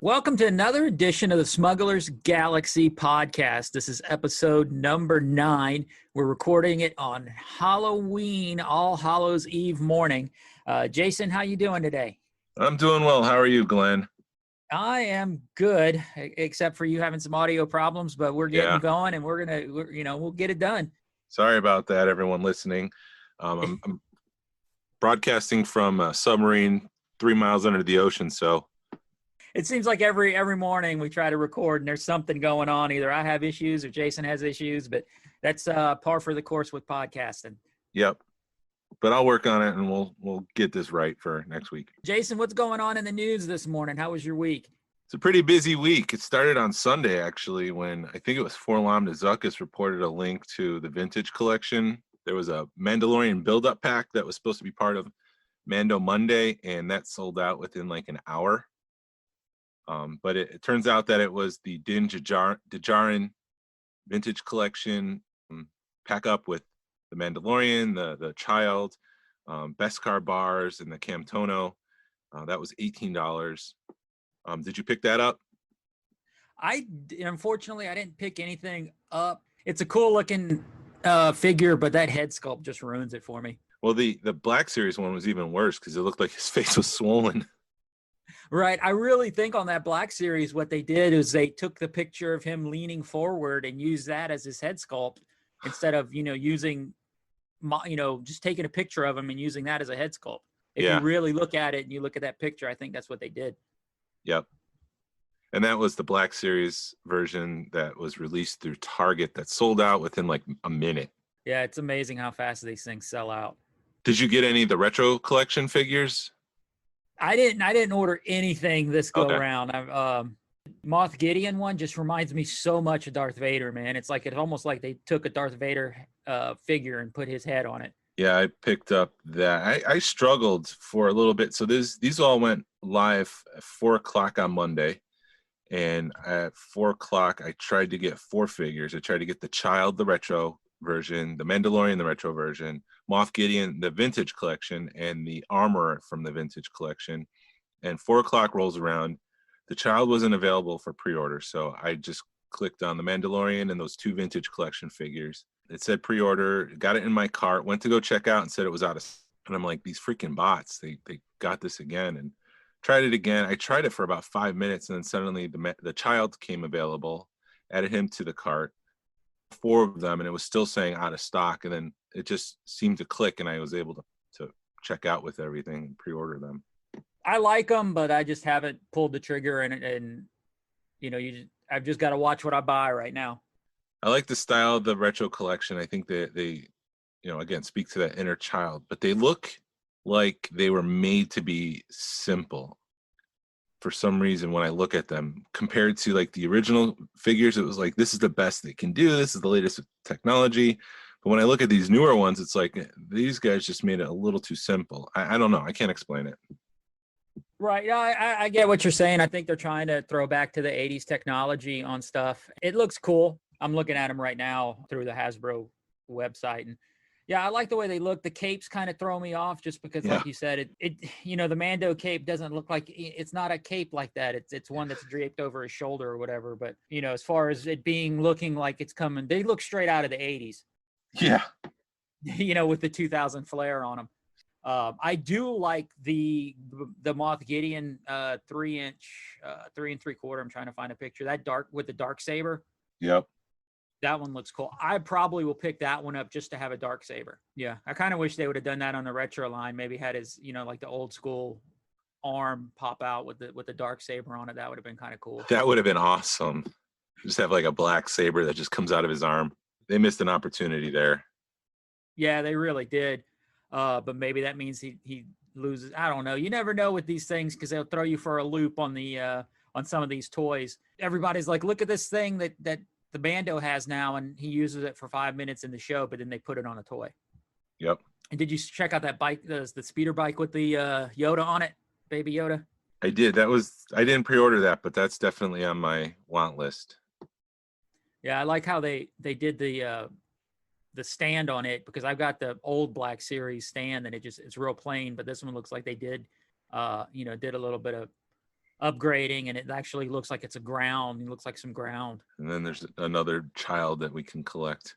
Welcome to another edition of the Smuggler's Galaxy podcast. This is episode number 9. We're recording it on Halloween, All Hallows Eve morning. Jason, how you doing today? I'm doing well. How are you, Glenn? I am good, except for you having some audio problems, but we're getting going, and we'll get it done. Sorry about that, everyone listening. I'm broadcasting from a submarine 3 miles under the ocean, so. It seems like every morning we try to record and there's something going on. Either I have issues or Jason has issues, but that's par for the course with podcasting. Yep. But I'll work on it and we'll get this right for next week. Jason, what's going on in the news this morning? How was your week? It's a pretty busy week. It started on Sunday, actually, when I think it was Forlam Nazukas reported a link to the vintage collection. There was a Mandalorian build-up pack that was supposed to be part of Mando Monday, and that sold out within like an hour. But it turns out that it was the Din Djarin vintage collection pack up with the Mandalorian, the Child, Beskar bars, and the Camtono. That was $18. Did you pick that up? Unfortunately, I didn't pick anything up. It's a cool looking figure, but that head sculpt just ruins it for me. Well, the Black Series one was even worse because it looked like his face was swollen. Right. I really think on that Black Series, what they did is they took the picture of him leaning forward and used that as his head sculpt instead of, using, just taking a picture of him and using that as a head sculpt. If you really look at it and you look at that picture, I think that's what they did. Yep. And that was the Black Series version that was released through Target that sold out within like a minute. Yeah, it's amazing how fast these things sell out. Did you get any of the retro collection figures? I didn't order anything this go around. Moff Gideon one just reminds me so much of Darth Vader, man. It's almost like they took a Darth Vader figure and put his head on it. Yeah, I picked up that. I struggled for a little bit. So these all went live at 4:00 on Monday. And at 4:00, I tried to get 4 figures. I tried to get the Child, the retro version, the Mandalorian, the retro version, Moff Gideon, the vintage collection, and the armor from the vintage collection. And 4:00 rolls around. The Child wasn't available for pre-order, so I just clicked on the Mandalorian and those 2 vintage collection figures. It said pre-order, got it in my cart, went to go check out and said it was out of stock. And I'm like, these freaking bots, they got this again. And tried it again. I tried it for about 5 minutes, and then suddenly the Child came available, added him to the cart, 4 of them, and it was still saying out of stock. And then it just seemed to click, and I was able to check out with everything and pre-order them. I like them, but I just haven't pulled the trigger, and I've just got to watch what I buy right now. I like the style of the retro collection. I think they again, speak to that inner child, but they look like they were made to be simple for some reason when I look at them compared to like the original figures. It was like, this is the best they can do. This is the latest technology. But when I look at these newer ones, it's like these guys just made it a little too simple. I don't know. I can't explain it. Right. Yeah, I get what you're saying. I think they're trying to throw back to the 80s technology on stuff. It looks cool. I'm looking at them right now through the Hasbro website, and yeah, I like the way they look. The capes kind of throw me off just because, like you said, the Mando cape doesn't look like, it's not a cape like that. It's one that's draped over his shoulder or whatever. But, as far as it looking like it's coming, they look straight out of the 80s. Yeah. With the 2000 flare on them. I do like the Moff Gideon 3-inch, 3 3/4. I'm trying to find a picture. That dark with the dark saber. Yep. That one looks cool. I probably will pick that one up just to have a dark saber. Yeah, I kind of wish they would have done that on the retro line. Maybe had his, like the old school arm pop out with the dark saber on it. That would have been kind of cool. That would have been awesome. Just have like a black saber that just comes out of his arm. They missed an opportunity there. Yeah, they really did. But maybe that means he loses. I don't know. You never know with these things because they'll throw you for a loop on on some of these toys. Everybody's like, look at this thing that the Mando has now, and he uses it for 5 minutes in the show, but then they put it on a toy. Yep. And did you check out that bike, the speeder bike with the Yoda on it, Baby Yoda? I did. I didn't pre-order that, but that's definitely on my want list. Yeah, I like how they did the stand on it, because I've got the old Black Series stand and it's real plain, but this one looks like they did a little bit of upgrading, and it actually looks like it's a ground. It looks like some ground. And then there's another child that we can collect,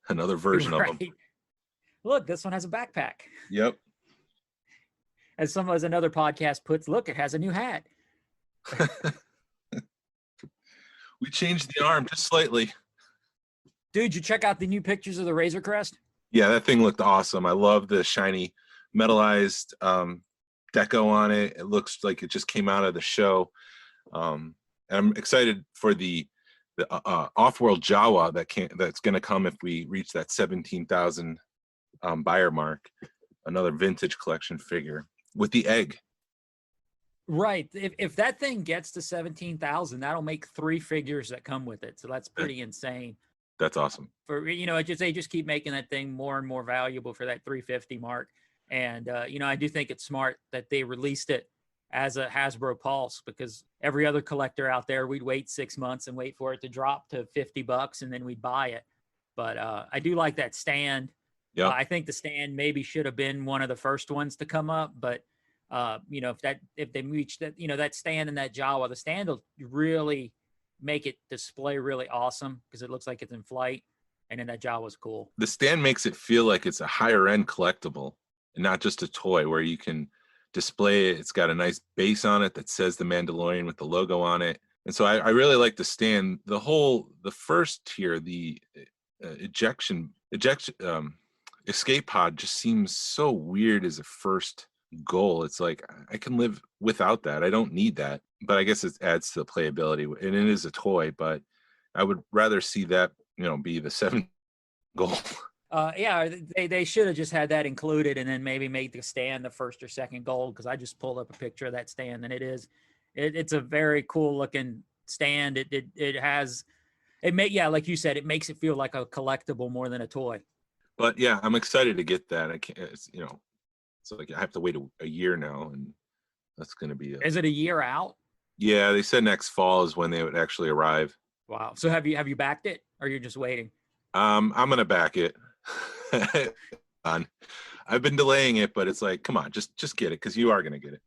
another version of them. Right. Look, this one has a backpack. Yep. As another podcast puts, look, it has a new hat. We changed the arm just slightly. Dude, you check out the new pictures of the Razor Crest? Yeah, that thing looked awesome. I love the shiny metallized deco on it. It looks like it just came out of the show. And I'm excited for the off-world Jawa that's going to come if we reach that 17,000 buyer mark. Another vintage collection figure with the egg. Right. If that thing gets to 17,000, that'll make 3 figures that come with it. So that's pretty insane. That's awesome. For they just keep making that thing more and more valuable for that 350 mark. And I do think it's smart that they released it as a Hasbro Pulse, because every other collector out there, we'd wait 6 months and wait for it to drop to $50 and then we'd buy it. But I do like that stand. Yeah. I think the stand maybe should have been one of the first ones to come up, but if they reach that, that stand and that Jawa, the stand will really make it display really awesome because it looks like it's in flight, and then that Jawa's cool. The stand makes it feel like it's a higher end collectible and not just a toy where you can display it. It's got a nice base on it that says the Mandalorian with the logo on it. And so I really like the stand. The first tier, the escape pod just seems so weird as a first goal. It's like, I can live without that. I don't need that. But I guess it adds to the playability, and it is a toy, but I would rather see that, be the 7th goal. Yeah, they should have just had that included and then maybe made the stand the first or second goal, because I just pulled up a picture of that stand, and it's a very cool looking stand. Like you said, it makes it feel like a collectible more than a toy. But yeah, I'm excited to get that. I can't, it's like I have to wait a year now, and that's going to be. Is it a year out? Yeah, they said next fall is when they would actually arrive. Wow. So have you backed it, or you're just waiting? I'm going to back it. I've been delaying it, but it's like, come on, just get it, because you are going to get it.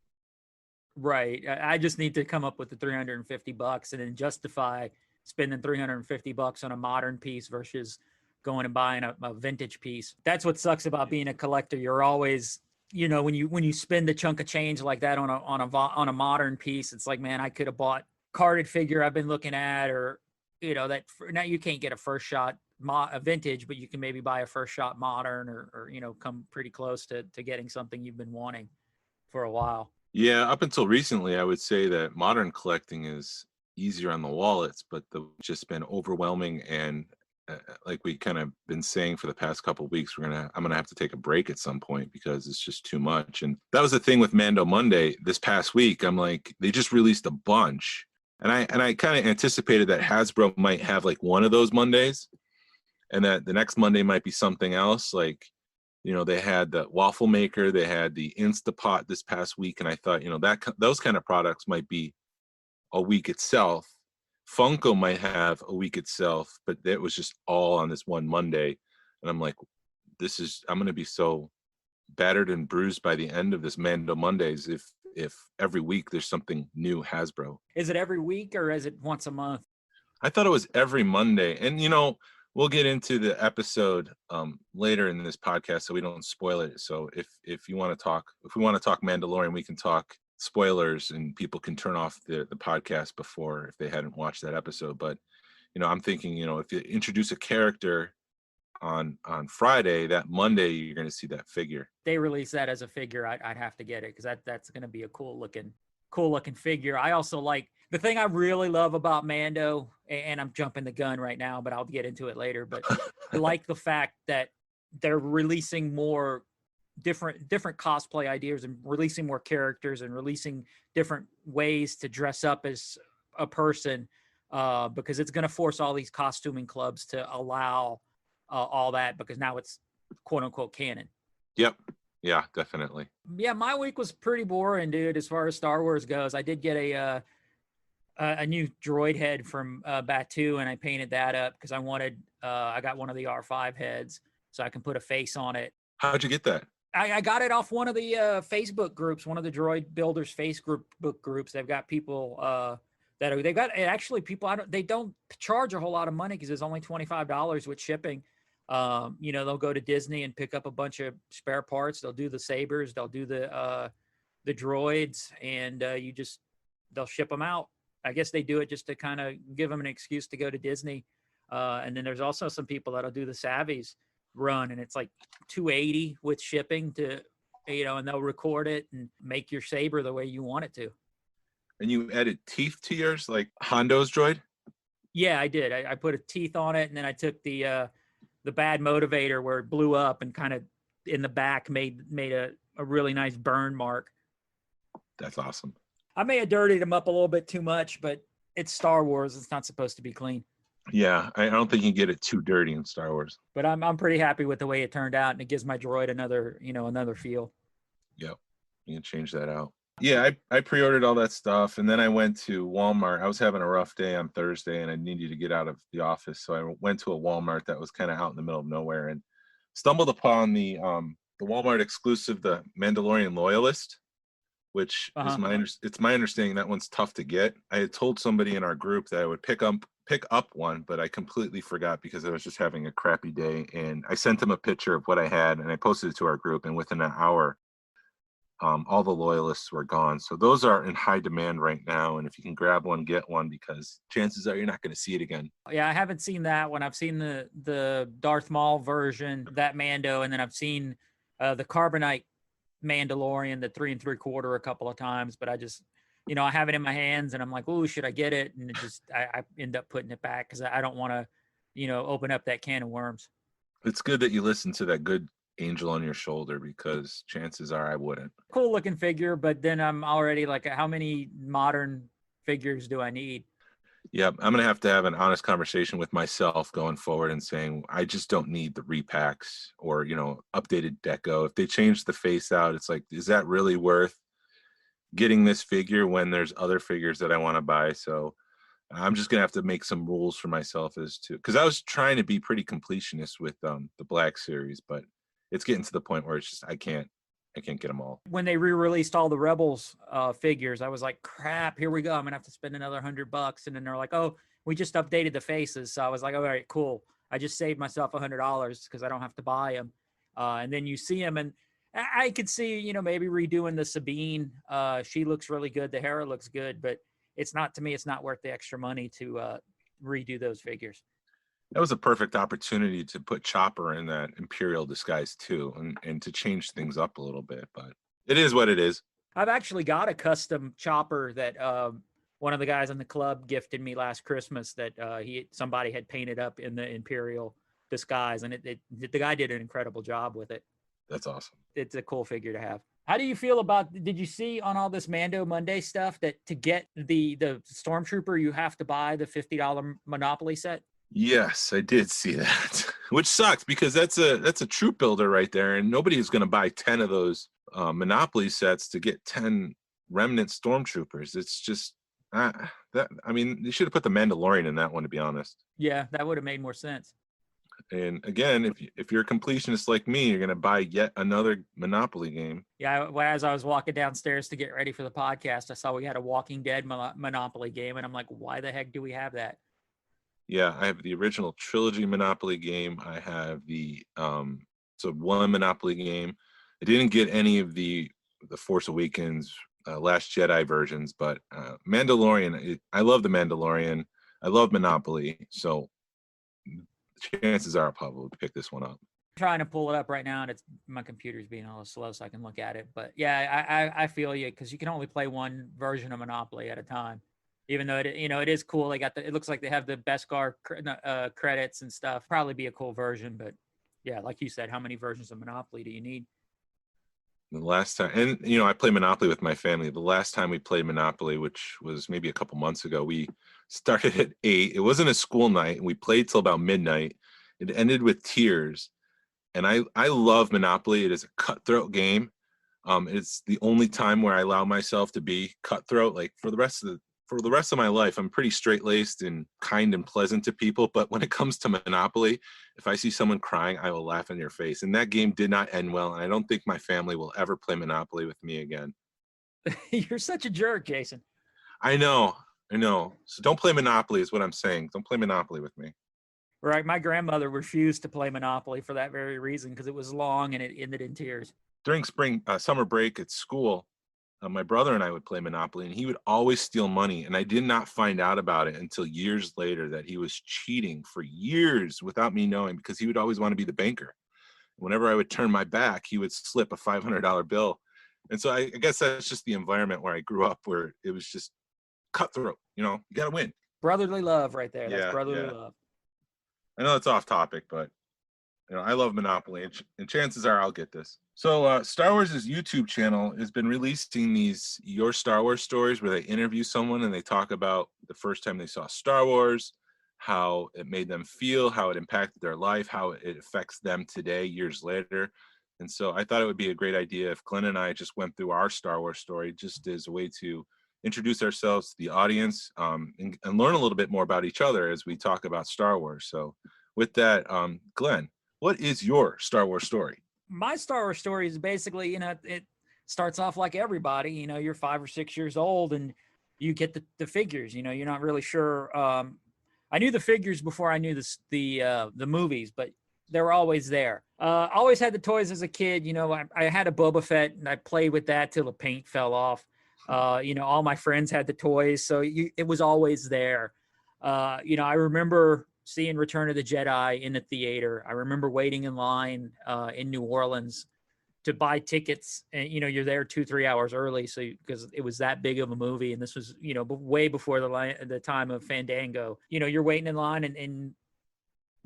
Right. I just need to come up with the $350 and then justify spending $350 on a modern piece versus going and buying a vintage piece. That's what sucks about being a collector. You're always, when you spend a chunk of change like that on a modern piece, it's like, man, I could have bought carded figure I've been looking at, or now you can't get a first shot a vintage, but you can maybe buy a first shot modern, or come pretty close to getting something you've been wanting for a while. Yeah, up until recently, I would say that modern collecting is easier on the wallets, but just been overwhelming. And like we kind of been saying for the past couple of weeks, I'm gonna have to take a break at some point because it's just too much. And that was the thing with Mando Monday this past week. I'm like, they just released a bunch, and I kind of anticipated that Hasbro might have like one of those Mondays, and that the next Monday might be something else. Like, they had the waffle maker, they had the Instapot this past week, and I thought, those kind of products might be a week itself. Funko might have a week itself, but it was just all on this one Monday. And I'm like, I'm going to be so battered and bruised by the end of this Mando Mondays if every week there's something new Hasbro. Is it every week, or is it once a month? I thought it was every Monday. And, we'll get into the episode later in this podcast, so we don't spoil it. So if we want to talk Mandalorian, we can talk spoilers, and people can turn off the podcast before, if they hadn't watched that episode. But I'm thinking, if you introduce a character on Friday, that Monday you're going to see that figure. They release that as a figure, I'd have to get it, because that's going to be a cool looking figure. I also like the thing I really love about Mando, and I'm jumping the gun right now, but I'll get into it later. But I like the fact that they're releasing more different cosplay ideas, and releasing more characters, and releasing different ways to dress up as a person, because it's going to force all these costuming clubs to allow all that, because now it's quote unquote canon. Yep. Yeah, definitely. Yeah, my week was pretty boring, dude, as far as Star Wars goes. I did get a new droid head from Batu, and I painted that up because I got one of the R5 heads so I can put a face on it. How'd you get that? I got it off one of the Facebook groups, one of the droid builders Facebook groups. They've got people they've got actually people. They don't charge a whole lot of money because it's only $25 with shipping. They'll go to Disney and pick up a bunch of spare parts. They'll do the sabers, they'll do the droids, and they'll ship them out. I guess they do it just to kind of give them an excuse to go to Disney. And then there's also some people that'll do the Savvies run, and it's like $280 with shipping to, and they'll record it and make your saber the way you want it to. And you added teeth to yours, like Hondo's droid? Yeah, I did. I put a teeth on it, and then I took the bad motivator where it blew up and kind of in the back made a really nice burn mark. That's awesome. I may have dirtied them up a little bit too much, but it's Star Wars. It's not supposed to be clean. Yeah, I don't think you can get it too dirty in Star Wars. But I'm pretty happy with the way it turned out, and it gives my droid another feel. Yep, you can change that out. Yeah, I pre-ordered all that stuff, and then I went to Walmart. I was having a rough day on Thursday, and I needed to get out of the office, so I went to a Walmart that was kind of out in the middle of nowhere, and stumbled upon the Walmart exclusive, the Mandalorian Loyalist, which is it's my understanding that one's tough to get. I had told somebody in our group that I would pick up one, but I completely forgot because I was just having a crappy day. And I sent them a picture of what I had, and I posted it to our group. And within an hour, all the Loyalists were gone. So those are in high demand right now. And if you can grab one, get one, because chances are you're not going to see it again. Yeah, I haven't seen that one. I've seen the Darth Maul version, that Mando, and then I've seen the Carbonite Mandalorian, the 3 3/4 a couple of times, but I just, I have it in my hands and I'm like, oh, should I get it? And I end up putting it back because I don't want to, open up that can of worms. It's good that you listen to that good angel on your shoulder, because chances are I wouldn't. Cool looking figure, but then I'm already like, how many modern figures do I need? Yep, I'm going to have an honest conversation with myself going forward and saying, I just don't need the repacks or, updated deco. If they change the face out, it's like, is that really worth getting this figure when there's other figures that I want to buy? So I'm just going to have to make some rules for myself as to, because I was trying to be pretty completionist with the Black Series, but it's getting to the point where it's just, I can't get them all. When they re-released all the Rebels figures, I was like, crap, here we go. I'm gonna have to spend another $100. And then they're like, oh, we just updated the faces. So I was like, all right, cool. I just saved myself $100 because I don't have to buy them. And then you see them, and I could see, maybe redoing the Sabine. She looks really good. The Hera looks good, but it's not worth the extra money to redo those figures. That was a perfect opportunity to put Chopper in that Imperial disguise too, and to change things up a little bit, but it is what it is. I've actually got a custom Chopper that one of the guys in the club gifted me last Christmas that somebody had painted up in the Imperial disguise, and the guy did an incredible job with it. That's awesome. It's a cool figure to have. How do you feel about, did you see on all this Mando Monday stuff that to get the Stormtrooper, you have to buy the $50 Monopoly set? Yes, I did see that, which sucks because that's a troop builder right there, and nobody is going to buy 10 of those Monopoly sets to get 10 remnant Stormtroopers. It's just you should have put the Mandalorian in that one, to be honest. Yeah, that would have made more sense. And again, if you're a completionist like me, you're going to buy yet another Monopoly game. Yeah, as I was walking downstairs to get ready for the podcast, I saw we had a Walking Dead Monopoly game, and I'm like, why the heck do we have that? Yeah, I have the original trilogy Monopoly game. I have the one Monopoly game. I didn't get any of the Force Awakens, Last Jedi versions, but Mandalorian. I love the Mandalorian. I love Monopoly, so chances are I'll probably pick this one up. I'm trying to pull it up right now, and my computer's being a little slow, so I can look at it. But yeah, I feel you, because you can only play one version of Monopoly at a time. Even though it is cool, it looks like they have the Beskar credits and stuff. Probably be a cool version, but yeah, like you said, how many versions of Monopoly do you need? The last time, and I play Monopoly with my family. The last time we played Monopoly, which was maybe a couple months ago, we started at 8. It wasn't a school night, and we played till about midnight. It ended with tears, and I love Monopoly. It is a cutthroat game. It's the only time where I allow myself to be cutthroat. Like for the rest of for the rest of my life, I'm pretty straight-laced and kind and pleasant to people. But when it comes to Monopoly, if I see someone crying, I will laugh in your face. And that game did not end well. And I don't think my family will ever play Monopoly with me again. You're such a jerk, Jason. I know. So don't play Monopoly is what I'm saying. Don't play Monopoly with me. Right. My grandmother refused to play Monopoly for that very reason, because it was long and it ended in tears. During summer break at school, my brother and I would play Monopoly, and he would always steal money. And I did not find out about it until years later that he was cheating for years without me knowing, because he would always want to be the banker. Whenever I would turn my back, he would slip a $500 bill. And so I guess that's just the environment where I grew up, where it was just cutthroat. You got to win. Brotherly love right there. Yeah, That's brotherly yeah. love. I know it's off topic, but I love Monopoly, and chances are I'll get this. So Star Wars' YouTube channel has been releasing these Your Star Wars stories where they interview someone and they talk about the first time they saw Star Wars, how it made them feel, how it impacted their life, how it affects them today, years later. And so I thought it would be a great idea if Glenn and I just went through our Star Wars story, just as a way to introduce ourselves to the audience, and learn a little bit more about each other as we talk about Star Wars. So with that, Glenn, what is your Star Wars story? My Star Wars story is basically, it starts off like everybody. You're 5 or 6 years old and you get the figures. You're not really sure. I knew the figures before I knew the movies, but they were always there. Always had the toys as a kid. I had a Boba Fett and I played with that till the paint fell off. All my friends had the toys, so it was always there. I remember seeing Return of the Jedi in the theater. I remember waiting in line in New Orleans to buy tickets, and you're there 2-3 hours early, so because it was that big of a movie, and this was way before the time of Fandango. You're waiting in line and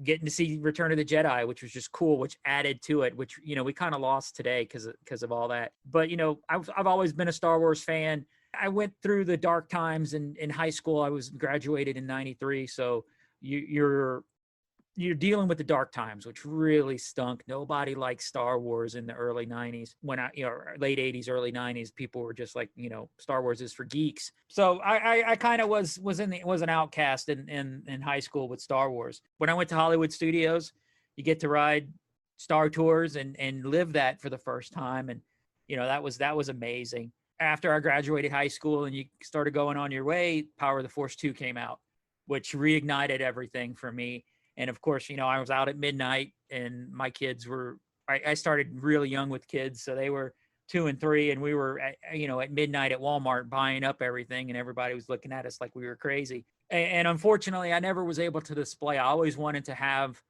getting to see Return of the Jedi, which was just cool, which added to it, which we kind of lost today because of all that. But I've always been a Star Wars fan. I went through the dark times in high school. I was graduated in '93, so you're dealing with the dark times, which really stunk. Nobody liked Star Wars in the early '90s. When late '80s, early '90s, people were just like, Star Wars is for geeks. So I kind of was an outcast in high school with Star Wars. When I went to Hollywood Studios, you get to ride Star Tours and live that for the first time, and that was amazing. After I graduated high school and you started going on your way, Power of the Force 2 came out, which reignited everything for me. And of course, I was out at midnight and my kids I started really young with kids. So they were 2 and 3 and we were, at midnight at Walmart buying up everything and everybody was looking at us like we were crazy. And unfortunately, I never was able to display. I always wanted to have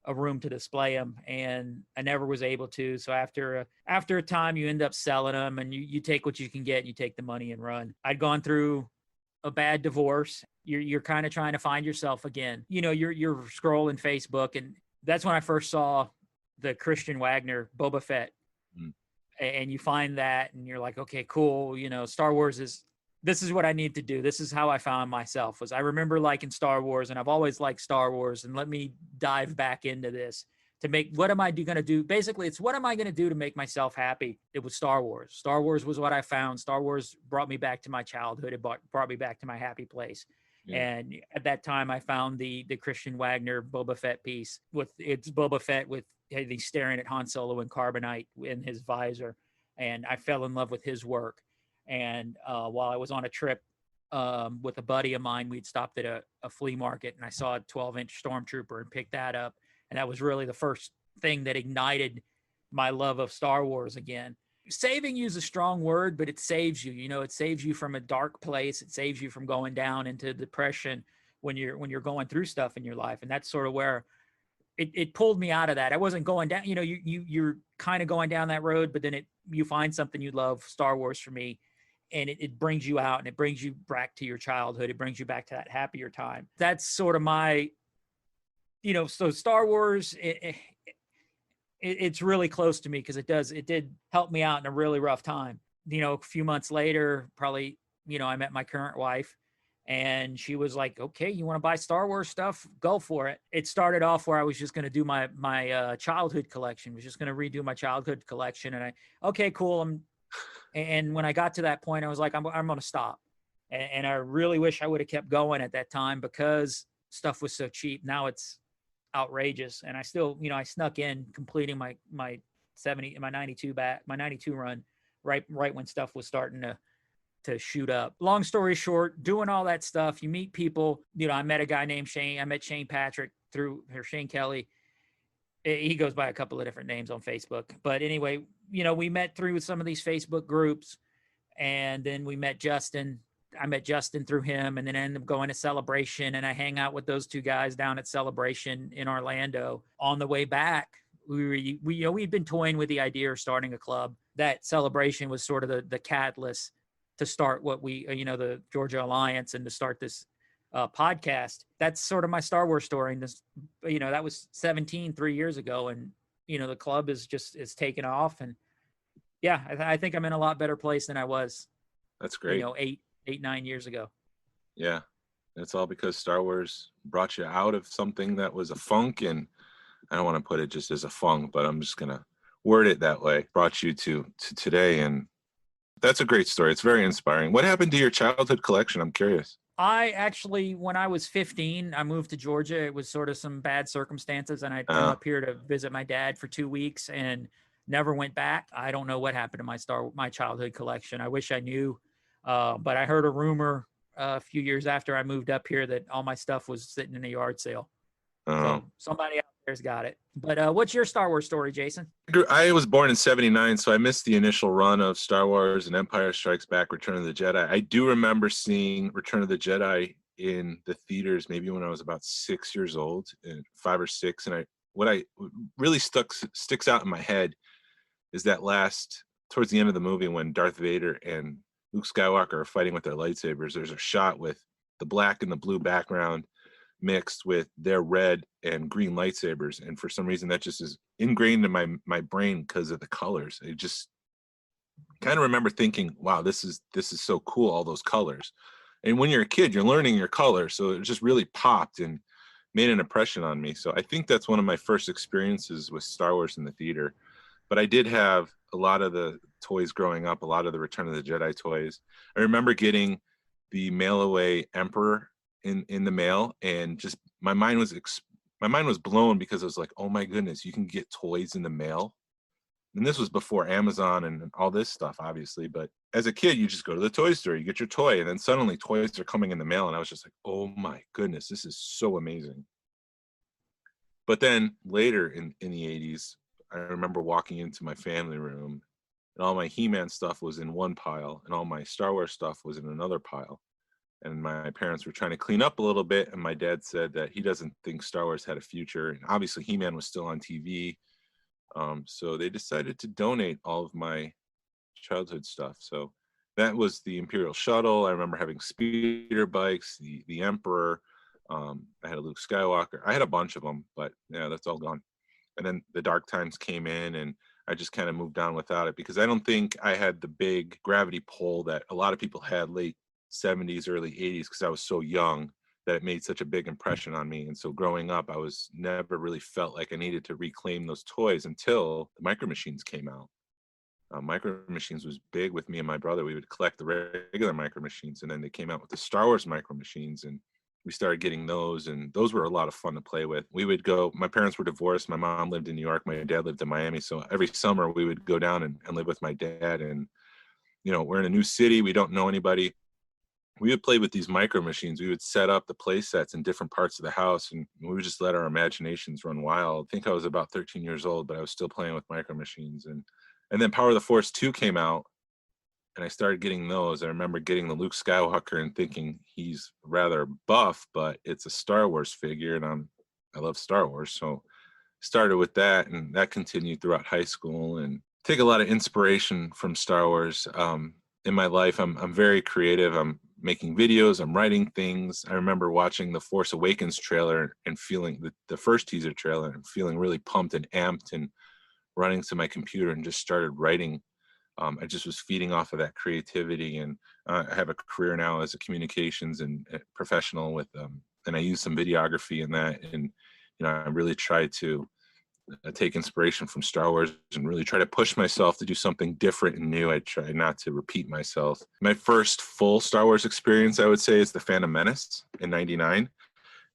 a room to display them and I never was able to. So after a time, you end up selling them and you take what you can get and you take the money and run. I'd gone through a bad divorce. You're kind of trying to find yourself again. You're scrolling Facebook, and that's when I first saw the Christian Wagner Boba Fett. And you find that and you're like, okay, cool. Star Wars this is what I need to do. This is how I found myself. Was I remember liking Star Wars and I've always liked Star Wars, and let me dive back into this to make, what am I going to do? Basically, it's what am I going to do to make myself happy? It was Star Wars. Star Wars was what I found. Star Wars brought me back to my childhood. It brought me back to my happy place. Yeah. And at that time, I found the Christian Wagner Boba Fett piece it's Boba Fett with he's staring at Han Solo in carbonite in his visor. And I fell in love with his work. And while I was on a trip with a buddy of mine, we'd stopped at a flea market and I saw a 12-inch Stormtrooper and picked that up. And that was really the first thing that ignited my love of Star Wars again. Saving you is a strong word, but it saves you. It saves you from a dark place. It saves you from going down into depression when you're going through stuff in your life. And that's sort of where it pulled me out of that. I wasn't going down, you're kind of going down that road, but then you find something you love. Star Wars for me, and it brings you out and it brings you back to your childhood. It brings you back to that happier time. That's sort of my, so Star Wars, it's really close to me because it did help me out in a really rough time. A few months later, probably, I met my current wife and she was like, okay, you want to buy Star Wars stuff? Go for it. It started off where I was just going to do my childhood collection, was just going to redo my childhood collection. And okay, cool. And when I got to that point, I was like, I'm going to stop. And I really wish I would have kept going at that time because stuff was so cheap. Now it's outrageous. And I still, I snuck in completing my 92 run right when stuff was starting to shoot up. Long story short, doing all that stuff, you meet people. I met a guy named Shane. I met Shane Patrick Shane Kelly. He goes by a couple of different names on Facebook. But anyway, we met through some of these Facebook groups, and then we met Justin. I met Justin through him, and then ended up going to Celebration, and I hang out with those two guys down at Celebration in Orlando. On the way back, we'd been toying with the idea of starting a club. That Celebration was sort of the catalyst to start what the Georgia Alliance, and to start this podcast. That's sort of my Star Wars story. And this, that was 3 years ago, and the club is taken off, and yeah, I think I'm in a lot better place than I was. That's great. 9 years ago. Yeah, it's all because Star Wars brought you out of something that was a funk, and I don't want to put it just as a funk, but I'm just gonna word it that way. Brought you to today, and that's a great story. It's very inspiring. What happened to your childhood collection? I'm curious. I actually, when I was 15, I moved to Georgia. It was sort of some bad circumstances, and I'd come up here to visit my dad for 2 weeks and never went back. I don't know what happened to my childhood collection. I wish I knew, but I heard a rumor a few years after I moved up here that all my stuff was sitting in a yard sale. So somebody out there's got it. But what's your Star Wars story, Jason? I was born in 79, so I missed the initial run of Star Wars and Empire Strikes Back, Return of the Jedi. I do remember seeing Return of the Jedi in the theaters maybe when I was about 6 years old, 5 or 6. And what really sticks out in my head is that towards the end of the movie, when Darth Vader and Luke Skywalker are fighting with their lightsabers, there's a shot with the black and the blue background mixed with their red and green lightsabers, and for some reason that just is ingrained in my brain because of the colors. I just kind of remember thinking, wow, this is so cool, all those colors. And when you're a kid, you're learning your colors, so it just really popped and made an impression on me. So I think that's one of my first experiences with Star Wars in the theater. But I did have a lot of the toys growing up, a lot of the Return of the Jedi toys. I remember getting the mail away Emperor in the mail, and just my mind was blown, because I was like, oh my goodness, you can get toys in the mail. And this was before Amazon and all this stuff, obviously. But as a kid, you just go to the toy store, you get your toy, and then suddenly toys are coming in the mail. And I was just like, oh my goodness, this is so amazing. But then later in the 80s, I remember walking into my family room, and all my He-Man stuff was in one pile, and all my Star Wars stuff was in another pile. And my parents were trying to clean up a little bit, and my dad said that he doesn't think Star Wars had a future. And obviously He-Man was still on TV. So they decided to donate all of my childhood stuff. So that was the Imperial Shuttle. I remember having speeder bikes, the Emperor. I had a Luke Skywalker. I had a bunch of them, but yeah, that's all gone. And then the Dark Times came in, and I just kind of moved on without it, because I don't think I had the big gravity pull that a lot of people had late 70s, early 80s, because I was so young that it made such a big impression on me. And so growing up, I was never really felt like I needed to reclaim those toys until the Micro Machines came out. Micro Machines was big with me and my brother. We would collect the regular Micro Machines, and then they came out with the Star Wars Micro Machines, and we started getting those, and those were a lot of fun to play with. We would go, my parents were divorced. My mom lived in New York. My dad lived in Miami. So every summer we would go down and live with my dad. And, we're in a new city. We don't know anybody. We would play with these Micro Machines. We would set up the play sets in different parts of the house, and we would just let our imaginations run wild. I think I was about 13 years old, but I was still playing with Micro Machines. And then Power of the Force 2 came out, and I started getting those. I remember getting the Luke Skywalker and thinking he's rather buff, but it's a Star Wars figure, and I love Star Wars. So started with that, and that continued throughout high school, and take a lot of inspiration from Star Wars. In my life, I'm very creative. I'm making videos, I'm writing things. I remember watching the Force Awakens trailer and feeling the first teaser trailer and feeling really pumped and amped, and running to my computer and just started writing. I just was feeding off of that creativity, and I have a career now as a communications and professional with and I use some videography in that, and I really try to take inspiration from Star Wars and really try to push myself to do something different and new. I try not to repeat myself. My first full Star Wars experience, I would say, is The Phantom Menace in '99,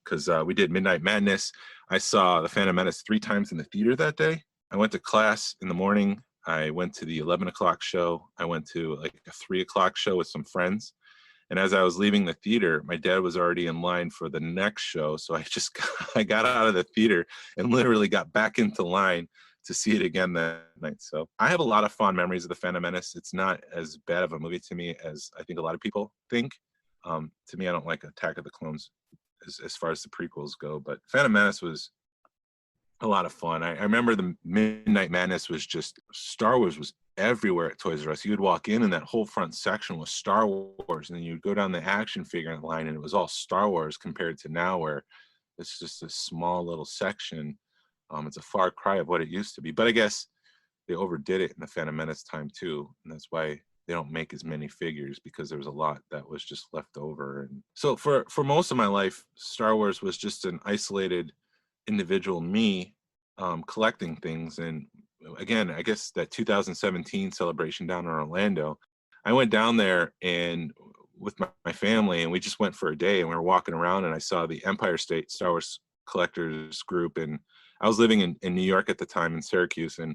because we did Midnight Madness. I saw The Phantom Menace 3 times in the theater that day. I went to class in the morning. I went to the 11 o'clock show. I went to like a 3 o'clock show with some friends. And as I was leaving the theater, my dad was already in line for the next show. So I got out of the theater and literally got back into line to see it again that night. So I have a lot of fond memories of The Phantom Menace. It's not as bad of a movie to me as I think a lot of people think. To me, I don't like Attack of the Clones as far as the prequels go, but Phantom Menace was a lot of fun. I remember the Midnight Madness was just, Star Wars was everywhere at Toys R Us. You would walk in and that whole front section was Star Wars, and then you'd go down the action figure line and it was all Star Wars compared to now where it's just a small little section. It's a far cry of what it used to be, but I guess they overdid it in the Phantom Menace time too, and that's why they don't make as many figures, because there was a lot that was just left over. And so for most of my life, Star Wars was just an isolated individual me collecting things. And again, I guess that 2017 celebration down in Orlando, I went down there and with my family, and we just went for a day, and we were walking around, and I saw the Empire State Star Wars Collectors Group, and I was living in New York at the time, in Syracuse, and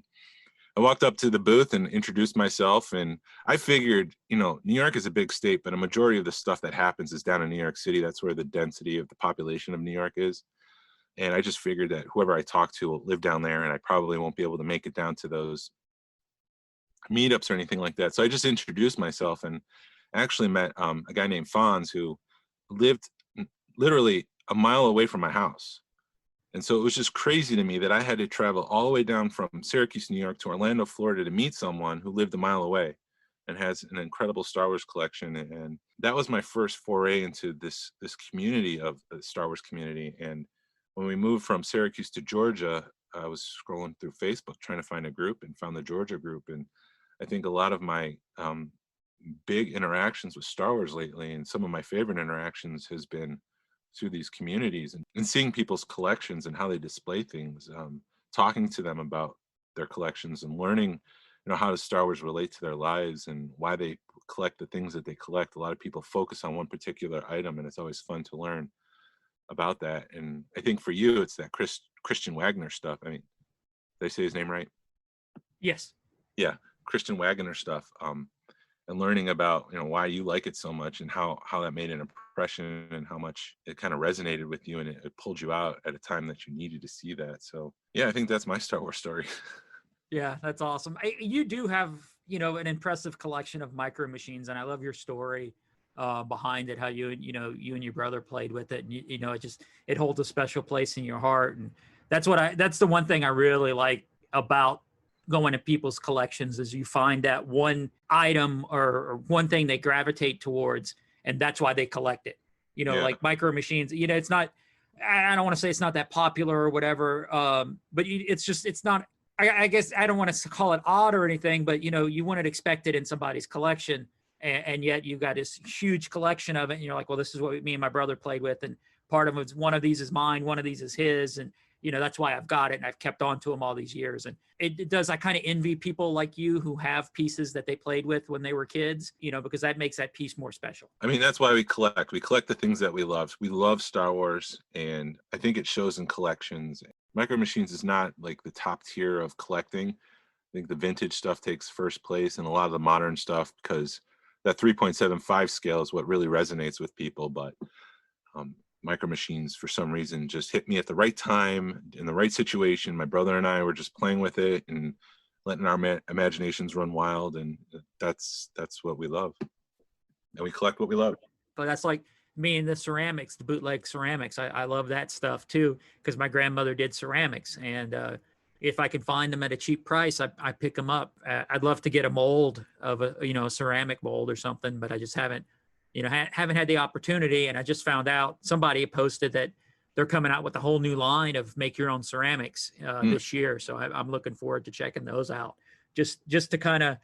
I walked up to the booth and introduced myself, and I figured, New York is a big state, but a majority of the stuff that happens is down in New York City. That's where the density of the population of New York is. And I just figured that whoever I talk to will live down there, and I probably won't be able to make it down to those meetups or anything like that. So I just introduced myself and actually met a guy named Fonz who lived literally a mile away from my house. And so it was just crazy to me that I had to travel all the way down from Syracuse, New York to Orlando, Florida to meet someone who lived a mile away and has an incredible Star Wars collection. And that was my first foray into this community of the Star Wars community. And when we moved from Syracuse to Georgia, I was scrolling through Facebook trying to find a group and found the Georgia group. And I think a lot of my big interactions with Star Wars lately, and some of my favorite interactions, has been through these communities and seeing people's collections and how they display things, talking to them about their collections and learning, how does Star Wars relate to their lives and why they collect the things that they collect. A lot of people focus on one particular item, and it's always fun to learn about that. And I think for you, it's that Christian Wagner stuff. I mean, did I say his name right? Yes. Yeah, Christian Wagner stuff. And learning about why you like it so much and how that made an impression and how much it kind of resonated with you, and it pulled you out at a time that you needed to see that. So yeah, I think that's my Star Wars story. Yeah, that's awesome. You do have an impressive collection of Micro Machines, and I love your story behind it, how you and your brother played with it, and it holds a special place in your heart. And that's the one thing I really like about going to people's collections, is you find that one item or one thing they gravitate towards, and that's why they collect it. Yeah. Like Micro Machines, it's not, I don't want to say it's not that popular or whatever, but it's not, I guess I don't want to call it odd or anything, but you wouldn't expect it in somebody's collection, and yet you got this huge collection of it, and you're like, well, this is what me and my brother played with, and part of it's, one of these is mine, one of these is his, and that's why I've got it, and I've kept on to them all these years. And it does, I kind of envy people like you who have pieces that they played with when they were kids, because that makes that piece more special. I mean, that's why we collect the things that we love. We love Star Wars, and I think it shows in collections. Micro Machines is not like the top tier of collecting. I think the vintage stuff takes first place, and a lot of the modern stuff, because that 3.75 scale is what really resonates with people. But Micro Machines, for some reason, just hit me at the right time, in the right situation. My brother and I were just playing with it and letting our imaginations run wild, and that's what we love. And we collect what we love. But that's like me and the ceramics, the bootleg ceramics. I love that stuff too, because my grandmother did ceramics, and if I can find them at a cheap price, I pick them up. I'd love to get a mold of a ceramic mold or something, but I just haven't had the opportunity. And I just found out, somebody posted that they're coming out with a whole new line of make your own ceramics this year. So I'm looking forward to checking those out, just to kind of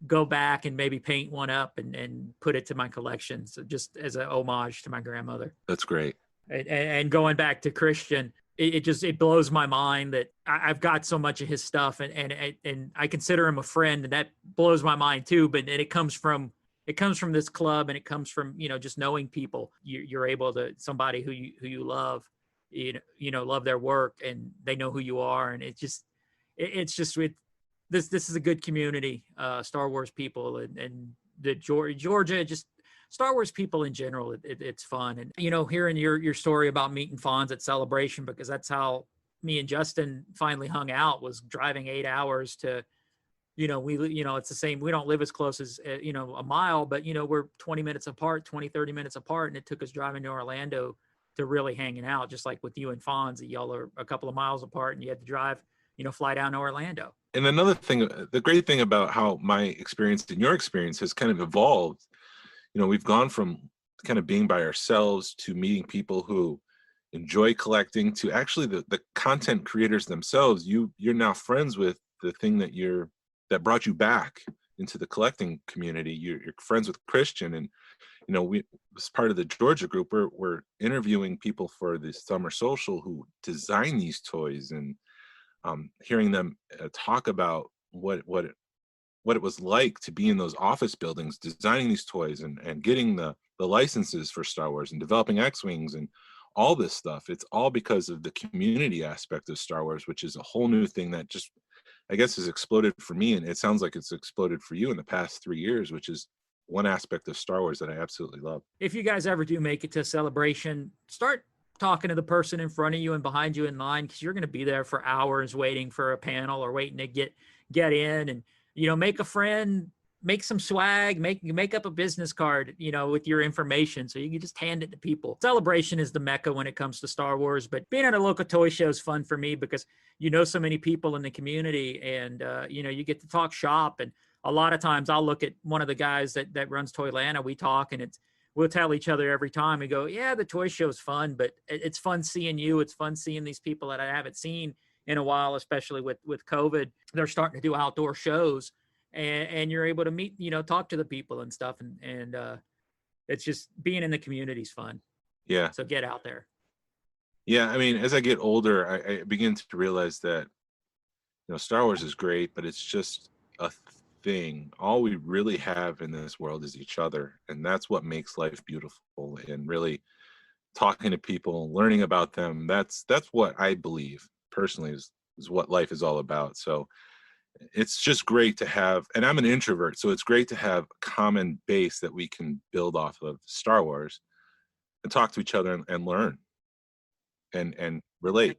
go back and maybe paint one up and put it to my collection. So just as an homage to my grandmother. That's great. And going back to Christian, it blows my mind that I've got so much of his stuff, and I consider him a friend, and that blows my mind too. But it comes from this club, and it comes from just knowing people. You're able to somebody who you love, love their work, and they know who you are, and it's just with this is a good community, Star Wars people, and the Georgia, just Star Wars people in general. It's fun. And hearing your story about meeting Fonz at Celebration, because that's how me and Justin finally hung out, was driving 8 hours to, it's the same. We don't live as close as a mile, but we're 20 minutes apart, 30 minutes apart, and it took us driving to Orlando to really hanging out, just like with you and Fonz. Y'all are a couple of miles apart, and you had to drive, fly down to Orlando. And another thing, the great thing about how my experience and your experience has kind of evolved, we've gone from kind of being by ourselves to meeting people who enjoy collecting, to actually the content creators themselves. You're now friends with the thing that brought you back into the collecting community. You're friends with Christian, and we, as part of the Georgia group, we're interviewing people for the summer social who design these toys, and hearing them talk about what it was like to be in those office buildings designing these toys, and getting the licenses for Star Wars and developing X-Wings and all this stuff. It's all because of the community aspect of Star Wars, which is a whole new thing that just, I guess, has exploded for me. And it sounds like it's exploded for you in the past 3 years, which is one aspect of Star Wars that I absolutely love. If you guys ever do make it to Celebration, start talking to the person in front of you and behind you in line, because you're going to be there for hours waiting for a panel or waiting to get in, and make a friend, make some swag, make up a business card, with your information, so you can just hand it to people. Celebration is the mecca when it comes to Star Wars, but being at a local toy show is fun for me because so many people in the community, and you get to talk shop. And a lot of times I'll look at one of the guys that runs Toylanta, we talk, and we'll tell each other every time, we go, yeah, the toy show's fun, but it's fun seeing you. It's fun seeing these people that I haven't seen in a while, especially with COVID. They're starting to do outdoor shows, and you're able to meet, talk to the people and stuff. And it's just, being in the community is fun. Yeah. So get out there. Yeah. I mean, as I get older, I begin to realize that, Star Wars is great, but it's just a thing. All we really have in this world is each other. And that's what makes life beautiful. And really talking to people, learning about them, that's what I believe personally is what life is all about. So it's just great to have, and I'm an introvert, so it's great to have a common base that we can build off of Star Wars and talk to each other and learn and relate.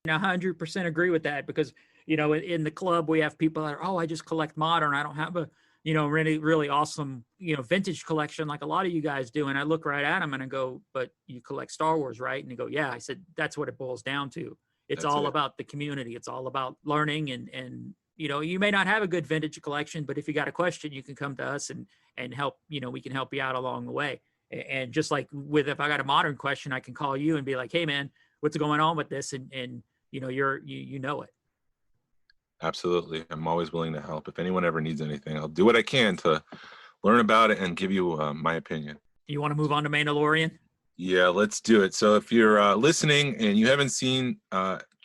100% agree with that, because in the club we have people that are, I just collect modern, I don't have a really, really awesome vintage collection like a lot of you guys do. And I look right at them and I go, but you collect Star Wars, right? And they go, yeah. I said, that's what it boils down to. It's all about the community. It's all about learning, and you may not have a good vintage collection, but if you got a question, you can come to us and help. We can help you out along the way. And just like if I got a modern question, I can call you and be like, hey man, what's going on with this? And you know it. Absolutely. I'm always willing to help. If anyone ever needs anything, I'll do what I can to learn about it and give you my opinion. You want to move on to Mandalorian? Yeah, let's do it. So if you're listening and you haven't seen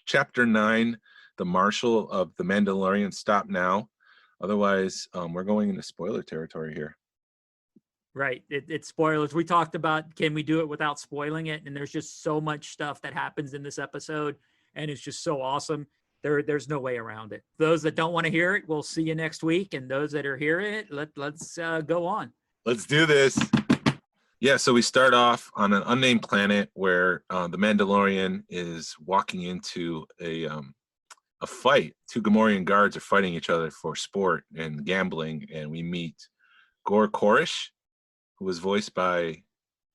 Chapter 9, The Marshal of the Mandalorian, stop now. Otherwise, we're going into spoiler territory here. Right. It's spoilers. We talked about, can we do it without spoiling it? And there's just so much stuff that happens in this episode, and it's just so awesome. There's no way around it. Those that don't want to hear it, we'll see you next week. And those that are hearing it, let's go on. Let's do this. Yeah, so we start off on an unnamed planet where the Mandalorian is walking into a fight. Two Gamorrean guards are fighting each other for sport and gambling, and we meet Gore Korish, who was voiced by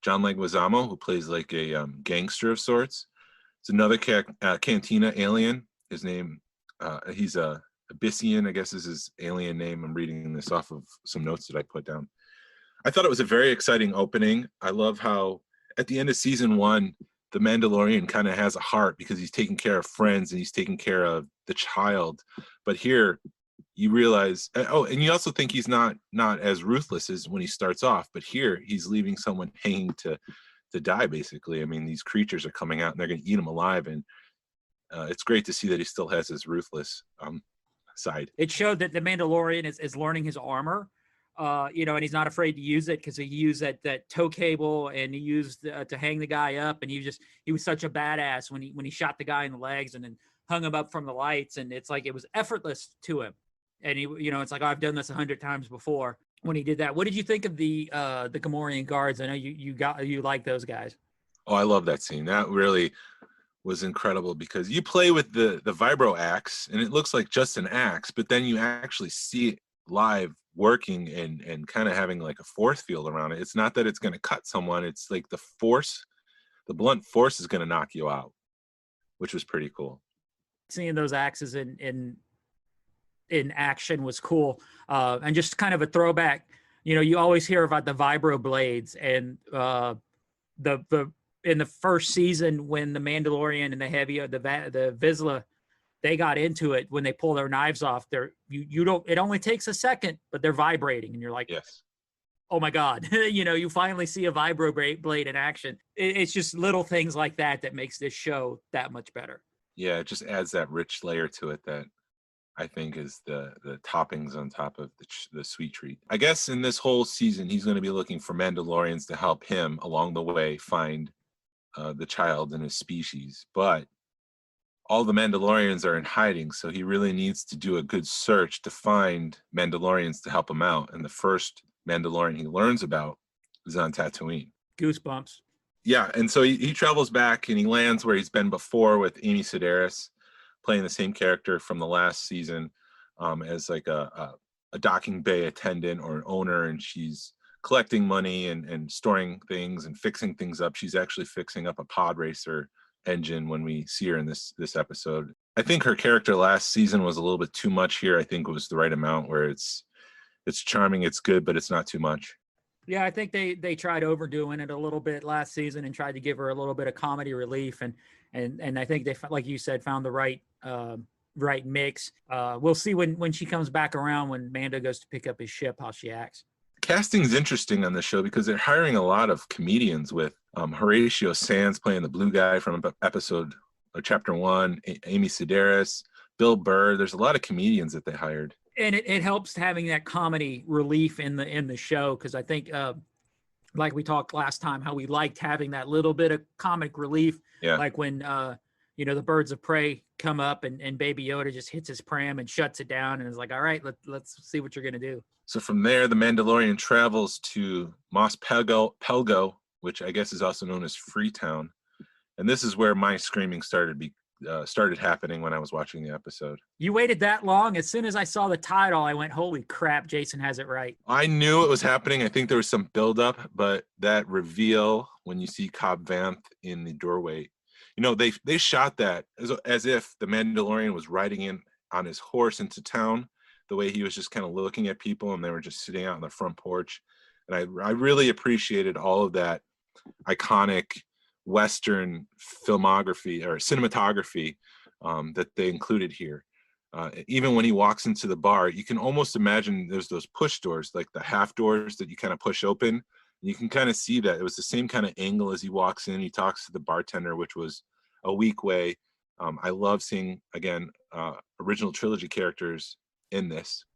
John Leguizamo, who plays like a gangster of sorts. It's another Cantina alien. His name, he's a Abyssian, I guess is his alien name. I'm reading this off of some notes that I put down. I thought it was a very exciting opening. I love how at the end of season 1, the Mandalorian kind of has a heart because he's taking care of friends and he's taking care of the child. But here you realize, and you also think he's not as ruthless as when he starts off, but here he's leaving someone hanging to die, basically. I mean, these creatures are coming out and they're going to eat him alive. And it's great to see that he still has his ruthless side. It showed that the Mandalorian is learning his armor, and he's not afraid to use it because he used that tow cable and he used to hang the guy up, and he was such a badass when he shot the guy in the legs and then hung him up from the lights, and it's like it was effortless to him, and it's like, oh, I've done this 100 times before when he did that. What did you think of the Gamorrean guards? I know you like those guys. Oh, I love that scene. That really was incredible because you play with the vibro axe and it looks like just an axe, but then you actually see it live working and kind of having like a force field around it. It's not that it's going to cut someone. It's like the blunt force is going to knock you out, which was pretty cool. Seeing those axes in action was cool. And just kind of a throwback, you always hear about the vibro blades and the in the first season when the Mandalorian and the Vizsla, they got into it when they pull their knives off. It only takes a second, but they're vibrating, and you're like, yes, oh my God, you finally see a vibro blade in action. It's just little things like that makes this show that much better. Yeah, it just adds that rich layer to it that I think is the toppings on top of the sweet treat. I guess in this whole season, he's going to be looking for Mandalorians to help him along the way find the child and his species, but all the Mandalorians are in hiding, so he really needs to do a good search to find Mandalorians to help him out. And the first Mandalorian he learns about is on Tatooine. Goosebumps. Yeah, and so he travels back and he lands where he's been before with Amy Sedaris, playing the same character from the last season, as like a docking bay attendant or an owner, and she's collecting money and storing things and fixing things up. She's actually fixing up a pod racer engine when we see her in this episode. I think her character last season was a little bit too much here. I think it was the right amount where it's charming, it's good, but it's not too much. Yeah, I think they tried overdoing it a little bit last season and tried to give her a little bit of comedy relief, and I think they, like you said, found the right mix. We'll see when she comes back around, when Mando goes to pick up his ship, how she acts. Casting's interesting on the show because they're hiring a lot of comedians, with Horatio Sands playing the blue guy from episode chapter 1, Amy Sedaris, Bill Burr. There's a lot of comedians that they hired. And it helps having that comedy relief in the show, because I think, like we talked last time, how we liked having that little bit of comic relief. Yeah. Like when the birds of prey come up and Baby Yoda just hits his pram and shuts it down and is like, all right, let's see what you're gonna do. So from there, the Mandalorian travels to Mos Pelgo, which I guess is also known as Freetown, and this is where my screaming started happening when I was watching the episode. You waited that long? As soon as I saw the title, I went, holy crap, Jason has it right. I knew it was happening. I think there was some buildup, but that reveal when you see Cobb Vanth in the doorway, they shot that as if the Mandalorian was riding in on his horse into town, the way he was just kind of looking at people and they were just sitting out on the front porch. And I really appreciated all of that iconic Western filmography or cinematography that they included here. Even when he walks into the bar, you can almost imagine there's those push doors, like the half doors that you kind of push open. You can kind of see that it was the same kind of angle as he walks in. He talks to the bartender, which was a weak way. I love seeing, again, original trilogy characters in this.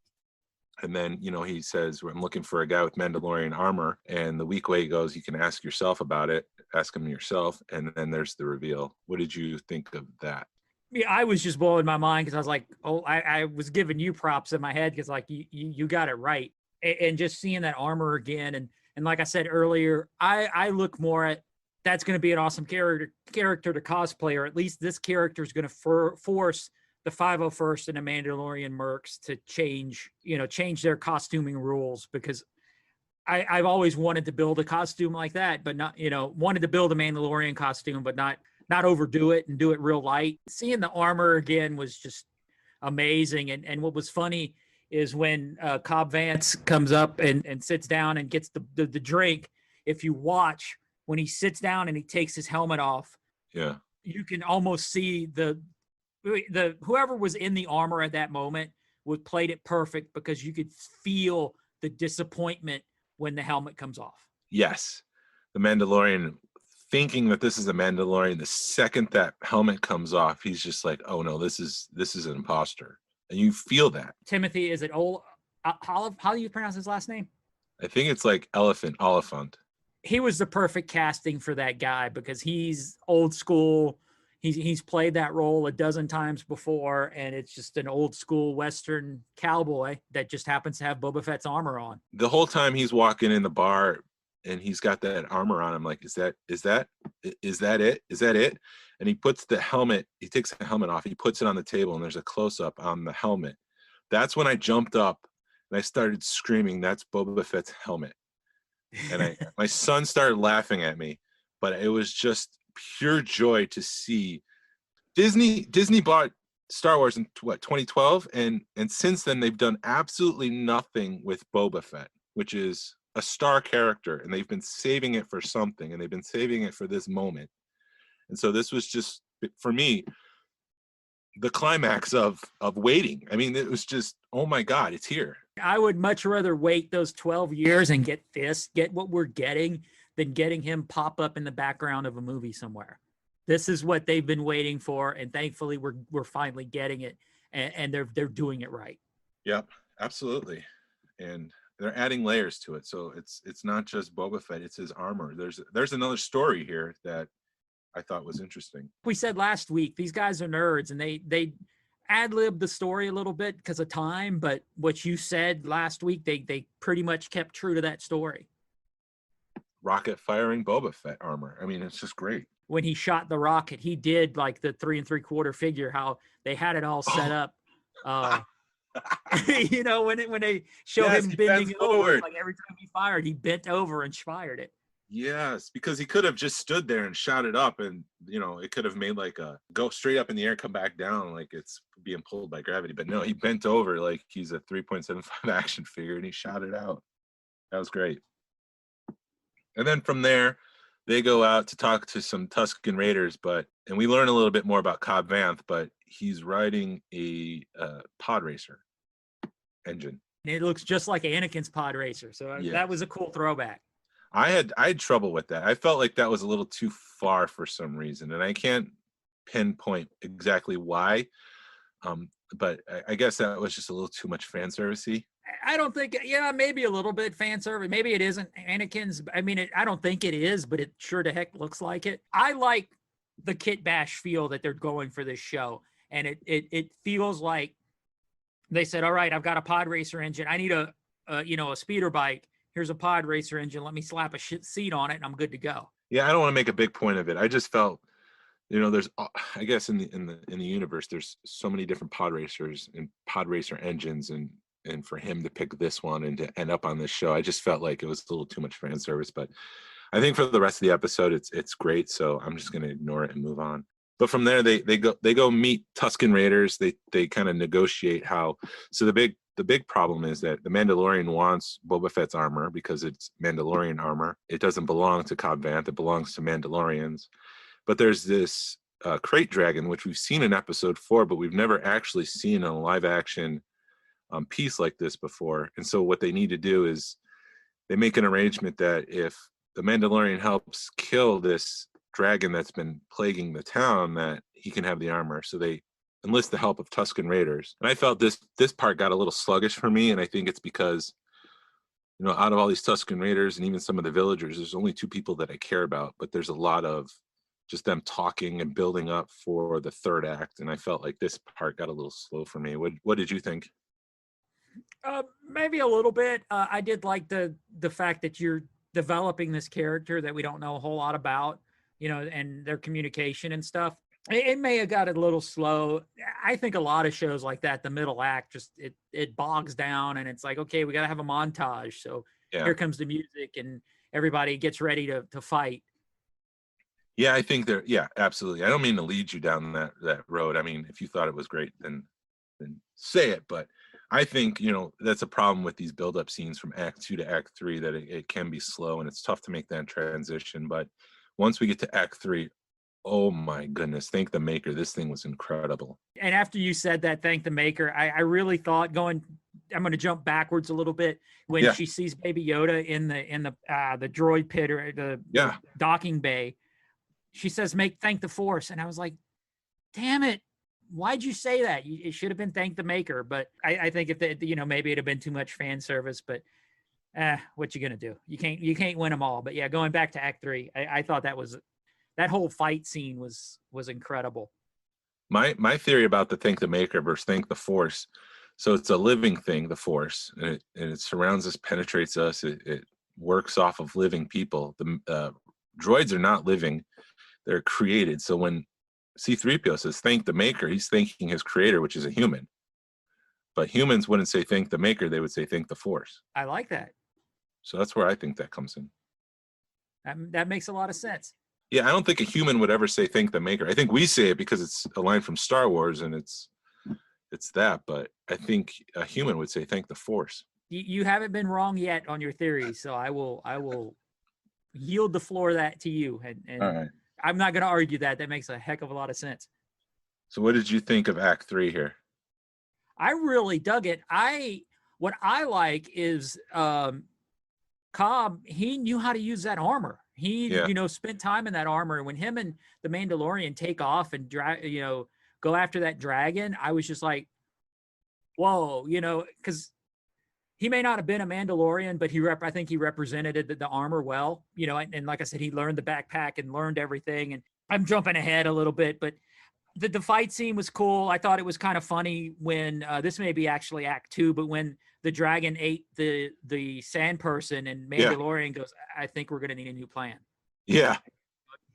And then, he says, I'm looking for a guy with Mandalorian armor. And the weak way goes, you can ask yourself about it. Ask him yourself. And then there's the reveal. What did you think of that? Yeah, I was just blowing my mind because I was like, I was giving you props in my head because like you got it right. And just seeing that armor again. And like I said earlier, I look more at, that's going to be an awesome character to cosplay, or at least this character is going to force the 501st and the Mandalorian mercs to change their costuming rules, because I've always wanted to build a costume like that, but not, wanted to build a Mandalorian costume, but not overdo it and do it real light. Seeing the armor again was just amazing. And what was funny is when Cobb Vanth comes up and sits down and gets the drink, if you watch when he sits down and he takes his helmet off, yeah, you can almost see the whoever was in the armor at that moment played it perfect, because you could feel the disappointment when the helmet comes off. Yes. The Mandalorian thinking that this is a Mandalorian. The second that helmet comes off, he's just like, oh no, this is an imposter. And you feel that. Timothy, is it how do you pronounce his last name? I think it's like Oliphant. He was the perfect casting for that guy because he's old school. He's played that role a dozen times before, and it's just an old school Western cowboy that just happens to have Boba Fett's armor on. The whole time he's walking in the bar and he's got that armor on, I'm like, is that it? Is that it? And he puts the helmet, he takes the helmet off, he puts it on the table, and there's a close-up on the helmet. That's when I jumped up and I started screaming, that's Boba Fett's helmet. And my son started laughing at me, but it was just pure joy to see. Disney bought Star Wars in 2012, and since then they've done absolutely nothing with Boba Fett, which is a star character, and they've been saving it for something, and they've been saving it for this moment. And so this was just, for me, the climax of waiting. I mean, it was just, oh my God, it's here. I would much rather wait those 12 years and get what we're getting than getting him pop up in the background of a movie somewhere. This is what they've been waiting for, and thankfully we're finally getting it, and they're doing it right. Yep, absolutely. And they're adding layers to it. So it's not just Boba Fett, it's his armor. There's another story here that I thought was interesting. We said last week, these guys are nerds, and they ad-libbed the story a little bit because of time, but what you said last week, they pretty much kept true to that story. Rocket firing Boba Fett armor. I mean, it's just great. When he shot the rocket, he did like the 3 3/4 figure, how they had it all set up. You know, when they show him bending over, like every time he fired, he bent over and fired it. Yes, because he could have just stood there and shot it up, and you know, it could have made like a go straight up in the air, come back down like it's being pulled by gravity. But no, he bent over like he's a 3.75 action figure, and he shot it out. That was great. And then from there, they go out to talk to some Tusken Raiders, and we learn a little bit more about Cobb Vanth, but he's riding a pod racer engine. And it looks just like Anakin's pod racer, so yes. That was a cool throwback. I had trouble with that. I felt like that was a little too far for some reason, and I can't pinpoint exactly why. But I guess that was just a little too much fan servicey. I don't think, maybe a little bit fan service. Maybe it isn't Anakin's. I mean, I don't think it is, but it sure to heck looks like it. I like the Kit Bash feel that they're going for this show, and it feels like they said, all right, I've got a pod racer engine. I need a speeder bike. Here's a pod racer engine. Let me slap a seat on it, and I'm good to go. Yeah, I don't want to make a big point of it. I just felt, there's, I guess in the universe, there's so many different pod racers and pod racer engines, and for him to pick this one and to end up on this show, I just felt like it was a little too much fan service. But I think for the rest of the episode, it's great. So I'm just going to ignore it and move on. But from there, they go meet Tusken Raiders. They kind of negotiate how. So the big problem is that the Mandalorian wants Boba Fett's armor because it's Mandalorian armor. It doesn't belong to Cobb Vanth. It belongs to Mandalorians. But there's this crate dragon, which we've seen in episode 4, but we've never actually seen a live action piece like this before. And so what they need to do is they make an arrangement that if the Mandalorian helps kill this dragon that's been plaguing the town, that he can have the armor. So they enlist the help of Tusken Raiders. And I felt this part got a little sluggish for me, and I think it's because, out of all these Tusken Raiders and even some of the villagers, there's only 2 people that I care about, but there's a lot of just them talking and building up for the third act, and I felt like this part got a little slow for me. What did you think? Maybe a little bit. I did like the fact that you're developing this character that we don't know a whole lot about, and their communication and stuff. It may have got a little slow. I think a lot of shows like that, the middle act, just it bogs down, and it's like, okay, we got to have a montage. So Here comes the music, and everybody gets ready to fight. Yeah, I think absolutely. I don't mean to lead you down that road. I mean, if you thought it was great, then say it. But I think, that's a problem with these build-up scenes from Act 2 to Act 3, that it can be slow, and it's tough to make that transition. But once we get to Act 3, oh my goodness, thank the maker. This thing was incredible. And after you said that, thank the maker, I really thought I'm going to jump backwards a little bit when she sees Baby Yoda in the droid pit or the docking bay. she says, thank the Force. And I was like, damn it. Why'd you say that? It should have been thank the maker. But I think if they, maybe it'd have been too much fan service, but what you gonna do? You can't win them all. But yeah, going back to Act 3, I thought that whole fight scene was incredible. My theory about the thank the maker versus thank the Force. So it's a living thing, the Force, and it surrounds us, penetrates us. It works off of living people. The droids are not living; they're created. So when C-3PO says thank the maker, he's thanking his creator, which is a human. But humans wouldn't say thank the maker; they would say thank the Force. I like that. So that's where I think that comes in. That makes a lot of sense. Yeah, I don't think a human would ever say thank the maker. I think we say it because it's a line from Star Wars and it's that, but I think a human would say thank the Force. You haven't been wrong yet on your theory, so I will yield the floor that to you, and All right. I'm not going to argue that. That makes a heck of a lot of sense. So what did you think of Act 3 here? I really dug it. What I like is Cobb, he knew how to use that armor. He, spent time in that armor. When him and the Mandalorian take off and go after that dragon, I was just like, whoa, because he may not have been a Mandalorian, but I think he represented the armor well, and like I said, he learned the backpack and learned everything. And I'm jumping ahead a little bit, but the fight scene was cool. I thought it was kind of funny when this may be actually Act 2, but when the dragon ate the sand person and Mandalorian goes, I think we're going to need a new plan. Yeah.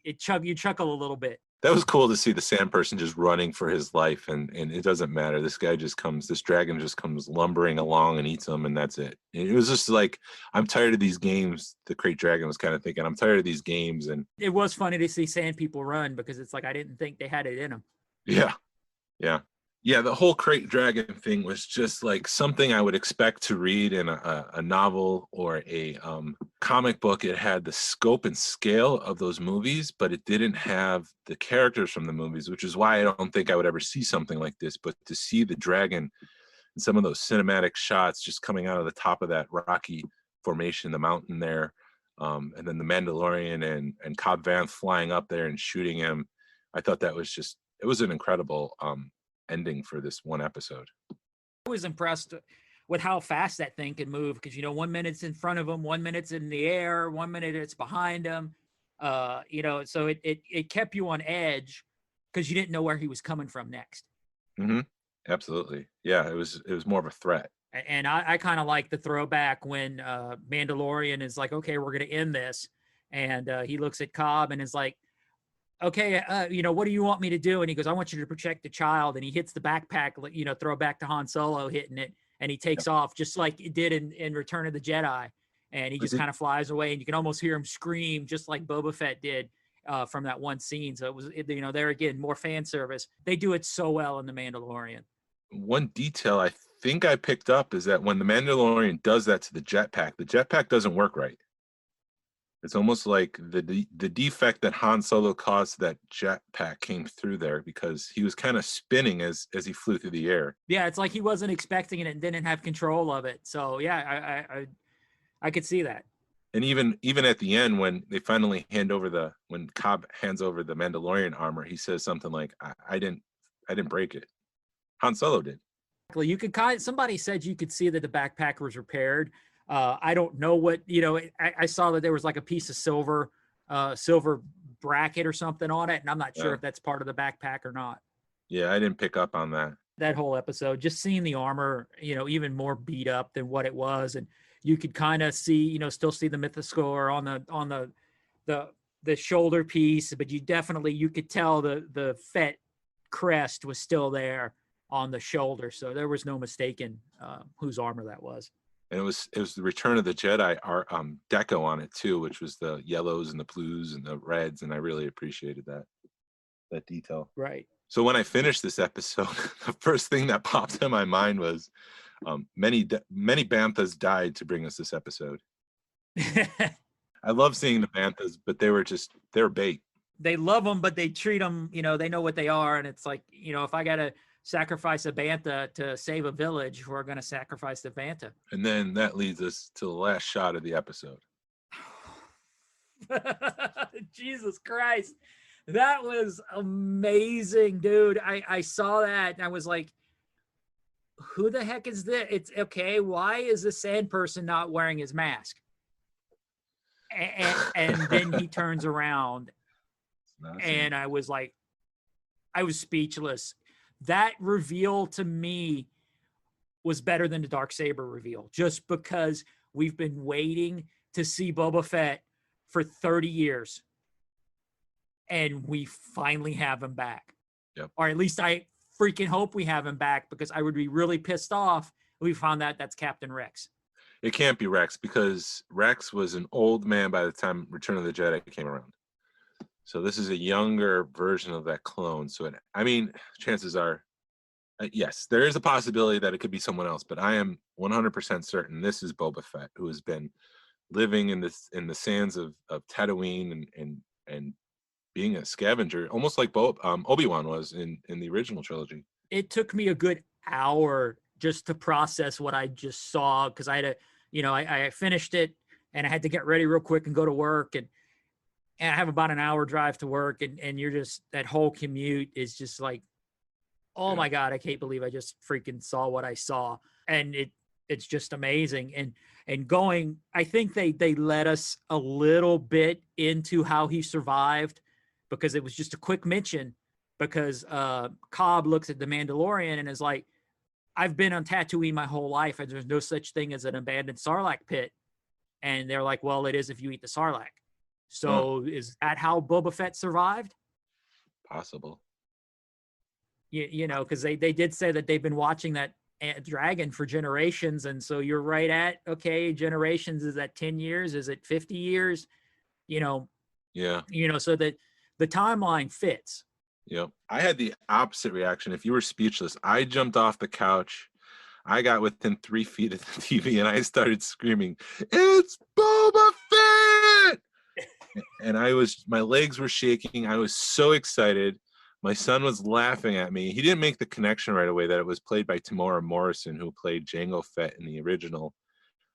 You chuckle a little bit. That was cool to see the sand person just running for his life, and it doesn't matter. This dragon just comes lumbering along and eats him, and that's it. And it was just like, I'm tired of these games. The Great Dragon was kind of thinking, I'm tired of these games. And it was funny to see sand people run because it's like, I didn't think they had it in them. Yeah. The whole Crate Dragon thing was just like something I would expect to read in a novel or a comic book. It had the scope and scale of those movies, but it didn't have the characters from the movies, which is why I don't think I would ever see something like this. But to see the dragon and some of those cinematic shots just coming out of the top of that rocky formation, the mountain there, and then the Mandalorian and Cobb Vanth flying up there and shooting him, I thought that was it was an incredible ending for this one episode. I was impressed with how fast that thing can move because 1 minute's in front of him, 1 minute's in the air, 1 minute it's behind him. So it kept you on edge because you didn't know where he was coming from next. Mm-hmm. Absolutely. Yeah, it was more of a threat. And I kind of like the throwback when Mandalorian is like, okay, we're going to end this. And he looks at Cobb and is like, okay, what do you want me to do? And he goes, I want you to protect the child. And he hits the backpack, throw back to Han Solo hitting it. And he takes off just like it did in Return of the Jedi. And he just kind of flies away. And you can almost hear him scream just like Boba Fett did from that one scene. So it was, there again, more fan service. They do it so well in The Mandalorian. One detail I think I picked up is that when the Mandalorian does that to the jetpack doesn't work right. It's almost like the defect that Han Solo caused to that jetpack came through there because he was kind of spinning as he flew through the air. Yeah, it's like he wasn't expecting it and didn't have control of it. So yeah, I could see that. And even at the end when they finally when Cobb hands over the Mandalorian armor, he says something like, "I didn't break it. Han Solo did." You could somebody said you could see that the backpack was repaired. I don't know what, I saw that there was like a piece of silver bracket or something on it. And I'm not sure if that's part of the backpack or not. Yeah, I didn't pick up on that. That whole episode, just seeing the armor, even more beat up than what it was. And you could kind of see, still see the mythoscore on the shoulder piece, but you could tell the Fett crest was still there on the shoulder. So there was no mistaking whose armor that was. And it was the Return of the Jedi deco on it too, which was the yellows and the blues and the reds, and I really appreciated that detail. Right. So when I finished this episode, the first thing that popped in my mind was many banthas died to bring us this episode. I love seeing the banthas, but they were bait. They love them, but they treat them, they know what they are, and it's like, if I gotta sacrifice a bantha to save a village, we're going to sacrifice the bantha. And then that leads us to the last shot of the episode. Jesus Christ. That was amazing, dude. I saw that and I was like, who the heck is this? It's okay. Why is the sand person not wearing his mask? And then he turns around and I was like, I was speechless. That reveal to me was better than the Darksaber reveal, just because we've been waiting to see Boba Fett for 30 years. And we finally have him back. Yep. Or at least I freaking hope we have him back, because I would be really pissed off if we found out that's Captain Rex. It can't be Rex, because Rex was an old man by the time Return of the Jedi came around. So this is a younger version of that clone. So chances are, yes, there is a possibility that it could be someone else, but I am 100% certain this is Boba Fett, who has been living in the sands of Tatooine and being a scavenger, almost like Obi-Wan was in the original trilogy. It took me a good hour just to process what I just saw, because I had to, I finished it and I had to get ready real quick and go to work, and I have about an hour drive to work, and you're just, that whole commute is just like, oh my God, I can't believe I just freaking saw what I saw. And it's just amazing. And going, I think they let us a little bit into how he survived, because it was just a quick mention, because Cobb looks at the Mandalorian and is like, I've been on Tatooine my whole life, and there's no such thing as an abandoned Sarlacc pit. And they're like, well, it is if you eat the Sarlacc. So is that how Boba Fett survived? Possible. Because they did say that they've been watching that dragon for generations. And so you're right at, okay, generations, is that 10 years? Is it 50 years? Yeah. So that the timeline fits. Yep. I had the opposite reaction. If you were speechless, I jumped off the couch. I got within 3 feet of the TV and I started screaming, "It's Boba Fett!" And my legs were shaking. I was so excited. My son was laughing at me. He didn't make the connection right away that it was played by Tamora Morrison, who played Jango Fett in the original,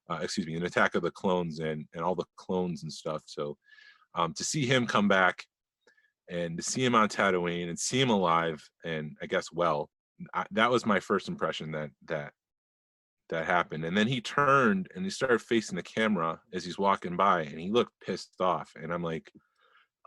in Attack of the Clones and all the clones and stuff. So to see him come back and to see him on Tatooine and see him alive, and I guess, that was my first impression that happened. And then he turned and he started facing the camera as he's walking by, and he looked pissed off. And I'm like,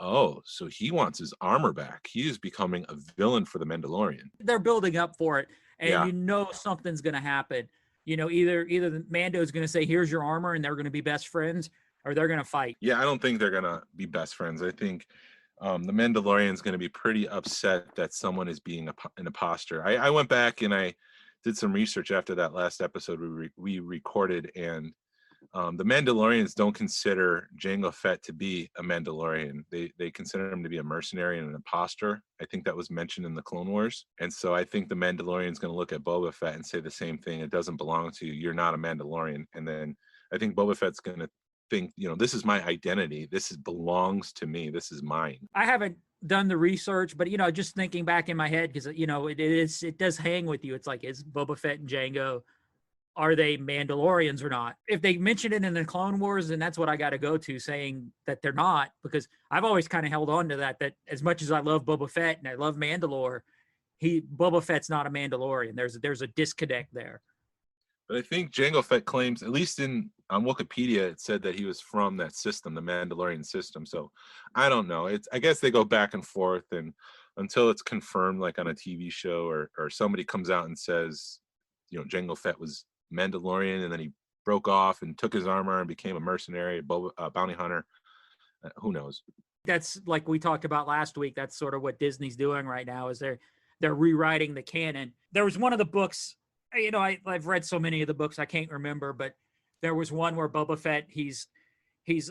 oh, so he wants his armor back. He is becoming a villain for the Mandalorian. They're building up for it, and Yeah. Something's going to happen. Either the Mando's going to say, here's your armor, and they're going to be best friends, or they're going to fight. Yeah, I don't think they're going to be best friends. I think the Mandalorian's going to be pretty upset that someone is being an imposter. I went back and I did some research after that last episode we recorded, and the Mandalorians don't consider Jango Fett to be a Mandalorian. They consider him to be a mercenary and an imposter. I think that was mentioned in the Clone Wars. And so I think the Mandalorian's going to look at Boba Fett and say the same thing. It doesn't belong to you. You're not a Mandalorian. And then I think Boba Fett's going to think, this is my identity. This belongs to me. This is mine. I haven't done the research, but just thinking back in my head, because it does hang with you. It's like, is Boba Fett and Jango, are they Mandalorians or not? If they mention it in the Clone Wars, then that's what I got to go to, saying that they're not, because I've always kind of held on to that as much as I love Boba Fett and I love Mandalore, Boba Fett's not a Mandalorian. There's a disconnect there. But I think Jango Fett claims, at least on Wikipedia, it said that he was from that system, the Mandalorian system. So I don't know. I guess they go back and forth, and until it's confirmed, like on a TV show, or somebody comes out and says, Jango Fett was Mandalorian, and then he broke off and took his armor and became a mercenary, a bounty hunter. Who knows? That's like we talked about last week. That's sort of what Disney's doing right now, is they're rewriting the canon. There was one of the books, I've read so many of the books I can't remember, but there was one where Boba Fett, he's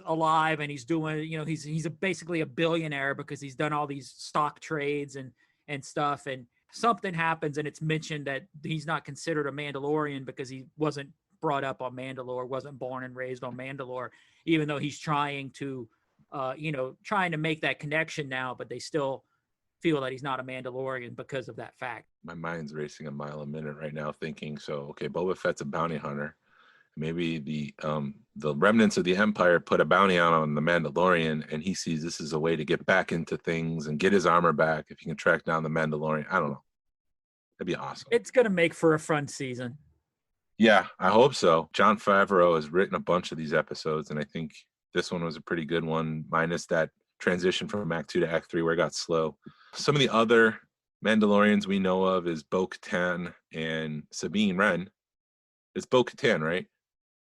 alive and he's doing, he's basically a billionaire because he's done all these stock trades and stuff, and something happens and it's mentioned that he's not considered a Mandalorian because he wasn't brought up on Mandalore, wasn't born and raised on Mandalore, even though he's trying to make that connection now, but they still feel that he's not a Mandalorian because of that fact. My mind's racing a mile a minute right now thinking, so, okay, Boba Fett's a bounty hunter. Maybe the the remnants of the Empire put a bounty on the Mandalorian, and he sees this is a way to get back into things and get his armor back if he can track down the Mandalorian. I don't know. That'd be awesome. It's going to make for a fun season. Yeah, I hope so. Jon Favreau has written a bunch of these episodes, and I think this one was a pretty good one, minus that transition from Act 2 to Act 3 where it got slow. Some of the other Mandalorians we know of is Bo-Katan and Sabine Wren. It's Bo-Katan, right?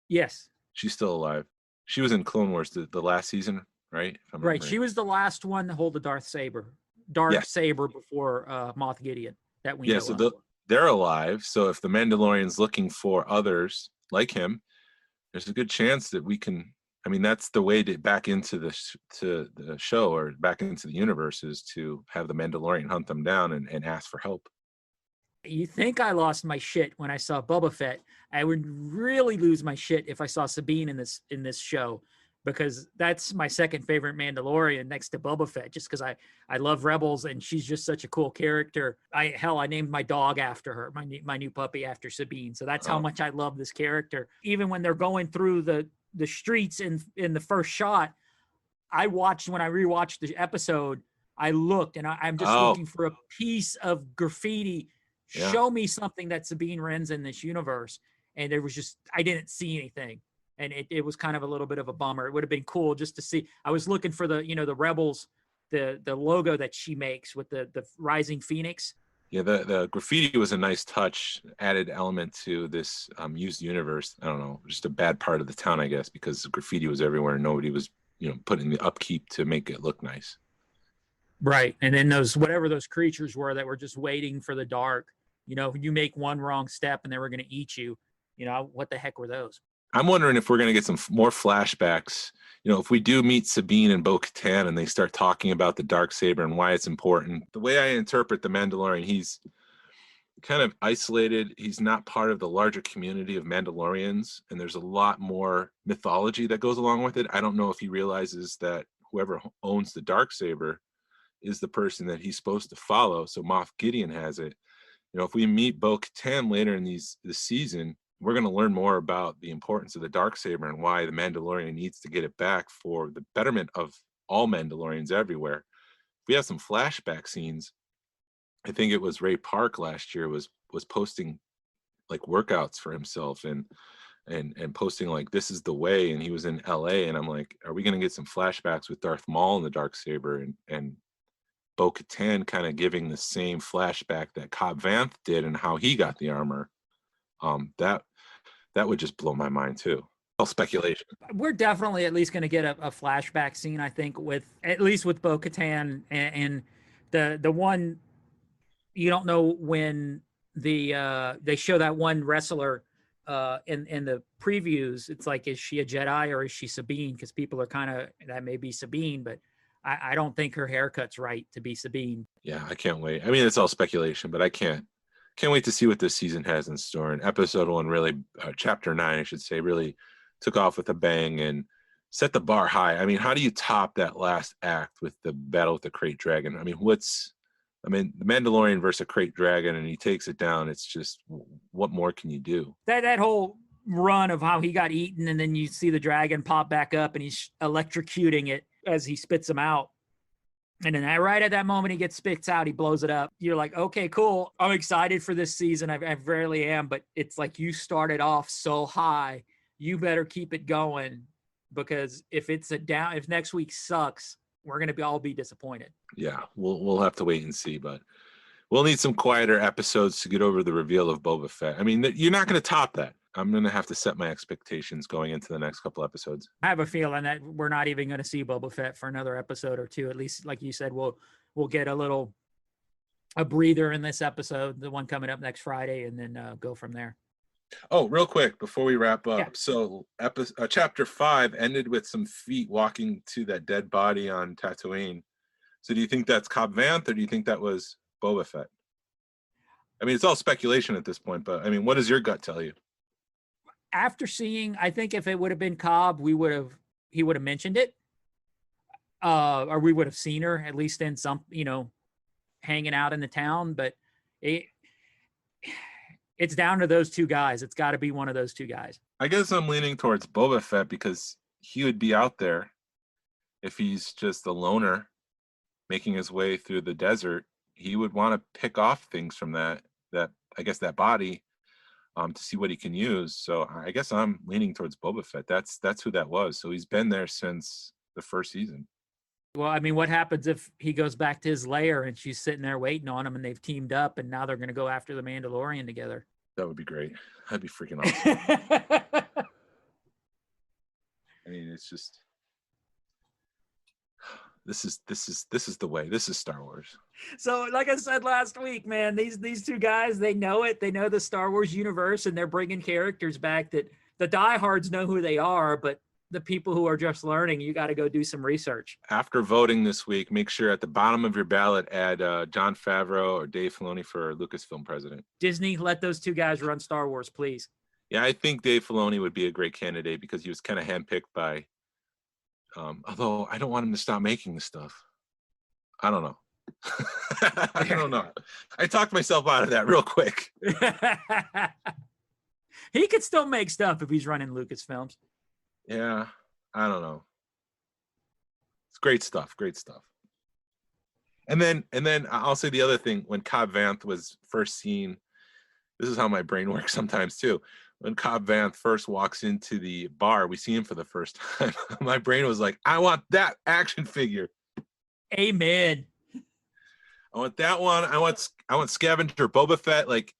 Yes. She's still alive. She was in Clone Wars the last season, right? Right. She was the last one to hold the Darth Saber before Moff Gideon that we know so of. They're alive. So if the Mandalorian's looking for others like him, there's a good chance that we can. I mean, that's the way to back into the show or back into the universe is to have the Mandalorian hunt them down and ask for help. You think I lost my shit when I saw Boba Fett? I would really lose my shit if I saw Sabine in this show, because that's my second favorite Mandalorian next to Boba Fett, just because I love Rebels and she's just such a cool character. I named my dog after her, my new puppy after Sabine. So that's how much I love this character. Even when they're going through the streets in the first shot, when I rewatched the episode, I looked and I'm just looking for a piece of graffiti. Yeah. Show me something that Sabine Wren's in this universe. And there was I didn't see anything. And it was kind of a little bit of a bummer. It would have been cool just to see. I was looking for the Rebels, the logo that she makes with the rising phoenix. Yeah, the graffiti was a nice touch, added element to this used universe. I don't know, just a bad part of the town, I guess, because graffiti was everywhere and nobody was, putting the upkeep to make it look nice. Right. And then whatever those creatures were that were just waiting for the dark, you make one wrong step and they were going to eat you. What the heck were those? I'm wondering if we're going to get some more flashbacks. If we do meet Sabine and Bo-Katan and they start talking about the Darksaber and why it's important. The way I interpret the Mandalorian, he's kind of isolated. He's not part of the larger community of Mandalorians, and there's a lot more mythology that goes along with it. I don't know if he realizes that whoever owns the Darksaber is the person that he's supposed to follow. So Moff Gideon has it. If we meet Bo-Katan later in this season, we're going to learn more about the importance of the Darksaber and why the Mandalorian needs to get it back for the betterment of all Mandalorians everywhere. If we have some flashback scenes, I think it was Ray Park last year was posting like workouts for himself and posting like this is the way, and he was in LA, and I'm like, are we going to get some flashbacks with Darth Maul and the Darksaber and Bo-Katan kind of giving the same flashback that Cobb Vanth did and how he got the armor? That would just blow my mind too. All speculation. We're definitely at least going to get a flashback scene, I think, with Bo-Katan and the one. You don't know when they show that one wrestler in the previews. It's like, is she a Jedi or is she Sabine? Because people are kind of, that may be Sabine, but I don't think her haircut's right to be Sabine. Yeah, I can't wait. I mean, it's all speculation, but I can't wait to see what this season has in store. And episode 1 really, chapter 9, I should say, really took off with a bang and set the bar high. I mean, how do you top that last act with the battle with the Krayt Dragon? I mean, the Mandalorian versus a Krayt Dragon, and he takes it down. It's just, what more can you do? That whole run of how he got eaten, and then you see the dragon pop back up, and he's electrocuting it as he spits him out. And then right at that moment, he gets spits out, he blows it up. You're like, okay, cool. I'm excited for this season. I rarely am, but it's like you started off so high. You better keep it going, because if next week sucks, we're going to all be disappointed. Yeah, we'll have to wait and see, but we'll need some quieter episodes to get over the reveal of Boba Fett. I mean, you're not going to top that. I'm going to have to set my expectations going into the next couple episodes. I have a feeling that we're not even going to see Boba Fett for another episode or two. At least, like you said, we'll get a breather in this episode, the one coming up next Friday, and then go from there. Oh, real quick before we wrap up. Yeah. So chapter 5 ended with some feet walking to that dead body on Tatooine. So do you think that's Cobb Vanth, or do you think that was Boba Fett? I mean, it's all speculation at this point, but I mean, what does your gut tell you? After seeing, I think if it would have been Cobb, he would have mentioned it. Or we would have seen her at least in some, hanging out in the town, but it's down to those two guys. It's got to be one of those two guys. I guess I'm leaning towards Boba Fett because he would be out there if he's just a loner making his way through the desert. He would want to pick off things from that I guess that body to see what he can use. So I guess I'm leaning towards Boba Fett. That's who that was. So he's been there since the first season. Well, I mean, what happens if he goes back to his lair and she's sitting there waiting on him and they've teamed up and now they're going to go after the Mandalorian together? That would be great. That'd be freaking awesome. I mean, it's just this is the way. This is Star Wars. So, like I said last week, man, these two guys, they know it. They know the Star Wars universe, and they're bringing characters back that the diehards know who they are, but the people who are just learning, you got to go do some research. After voting this week, make sure at the bottom of your ballot add Jon Favreau or Dave Filoni for Lucasfilm president. Disney, let those two guys run Star Wars, please. Yeah, I think Dave Filoni would be a great candidate because he was kind of handpicked by, although I don't want him to stop making this stuff. I don't know. I don't know. I talked myself out of that real quick. He could still make stuff if he's running Lucasfilms. Yeah, I don't know. It's great stuff. Great stuff. And then I'll say the other thing. When Cobb Vanth was first seen, this is how my brain works sometimes too. When Cobb Vanth first walks into the bar, we see him for the first time. My brain was like, I want that action figure. Amen. I want that one. I want Scavenger Boba Fett. Like,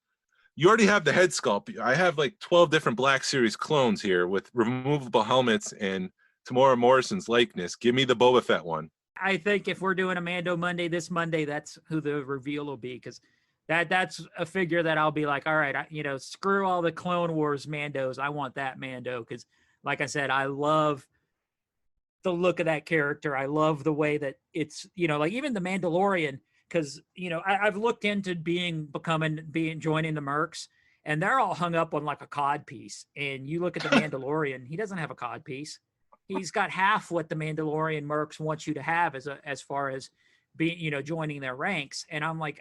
you already have the head sculpt. I have like 12 different Black Series clones here with removable helmets and Tamora Morrison's likeness. Give me the Boba Fett one. I think if we're doing a Mando Monday this Monday, that's who the reveal will be, because that's a figure that I'll be like, all right, screw all the Clone Wars Mandos. I want that Mando because, like I said, I love the look of that character. I love the way that it's, like even the Mandalorian, because, I've looked into joining the Mercs, and they're all hung up on like a cod piece. And you look at the Mandalorian, he doesn't have a cod piece. He's got half what the Mandalorian Mercs wants you to have as far as being, joining their ranks. And I'm like,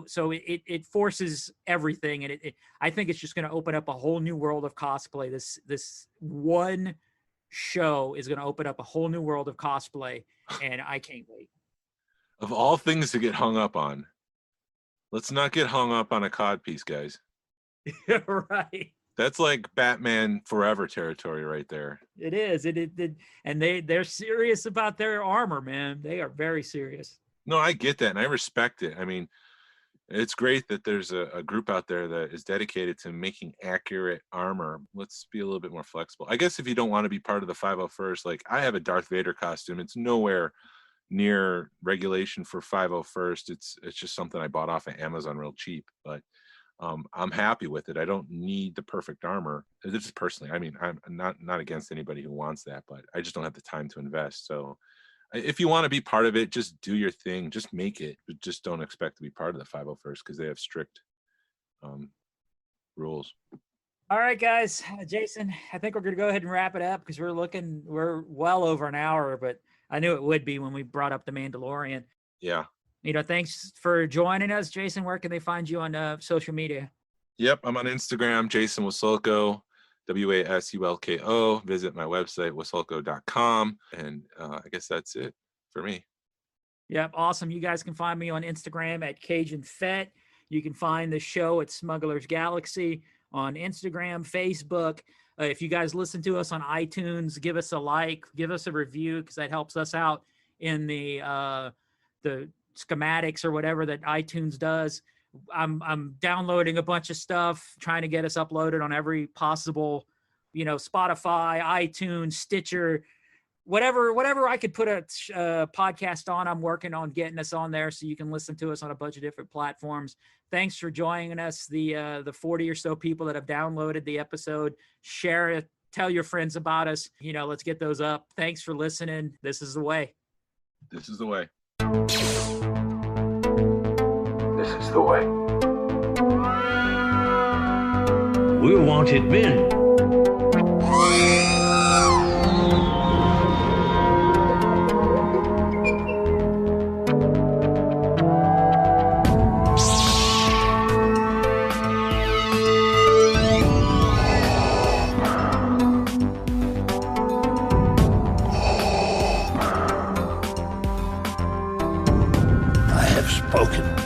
so it forces everything. And I think it's just going to open up a whole new world of cosplay. This one show is going to open up a whole new world of cosplay, and I can't wait. Of all things to get hung up on, let's not get hung up on a cod piece, guys. Right. That's like Batman Forever territory right there. It is. And they're serious about their armor, man. They are very serious. No, I get that, and I respect it. I mean, it's great that there's a group out there that is dedicated to making accurate armor. Let's be a little bit more flexible. I guess if you don't want to be part of the 501st, like I have a Darth Vader costume. It's nowhere near regulation for 501st. It's just something I bought off of Amazon real cheap, but I'm happy with it. I don't need the perfect armor. This is personally, I mean, I'm not against anybody who wants that, but I just don't have the time to invest. So if you want to be part of it, just do your thing, just make it, but just don't expect to be part of the 501st because they have strict rules. All right, guys. Jason, I think we're going to go ahead and wrap it up because we're well over an hour, but I knew it would be when we brought up the Mandalorian. Yeah. Thanks for joining us, Jason. Where can they find you on social media? Yep, I'm on Instagram, Jason Wasulko, WASULKO. Visit my website, wasulko.com. And I guess that's it for me. Yep, awesome. You guys can find me on Instagram at Cajun Fett. You can find the show at Smugglers Galaxy on Instagram, Facebook. If you guys listen to us on iTunes, give us a like, give us a review, because that helps us out in the schematics or whatever that iTunes does. I'm downloading a bunch of stuff, trying to get us uploaded on every possible, Spotify, iTunes, Stitcher, whatever I could put a podcast on. I'm working on getting us on there so you can listen to us on a bunch of different platforms. Thanks for joining us. The 40 or so people that have downloaded the episode, share it, tell your friends about us. Let's get those up. Thanks for listening. This is the way. This is the way. This is the way. We're wanted men. spoken.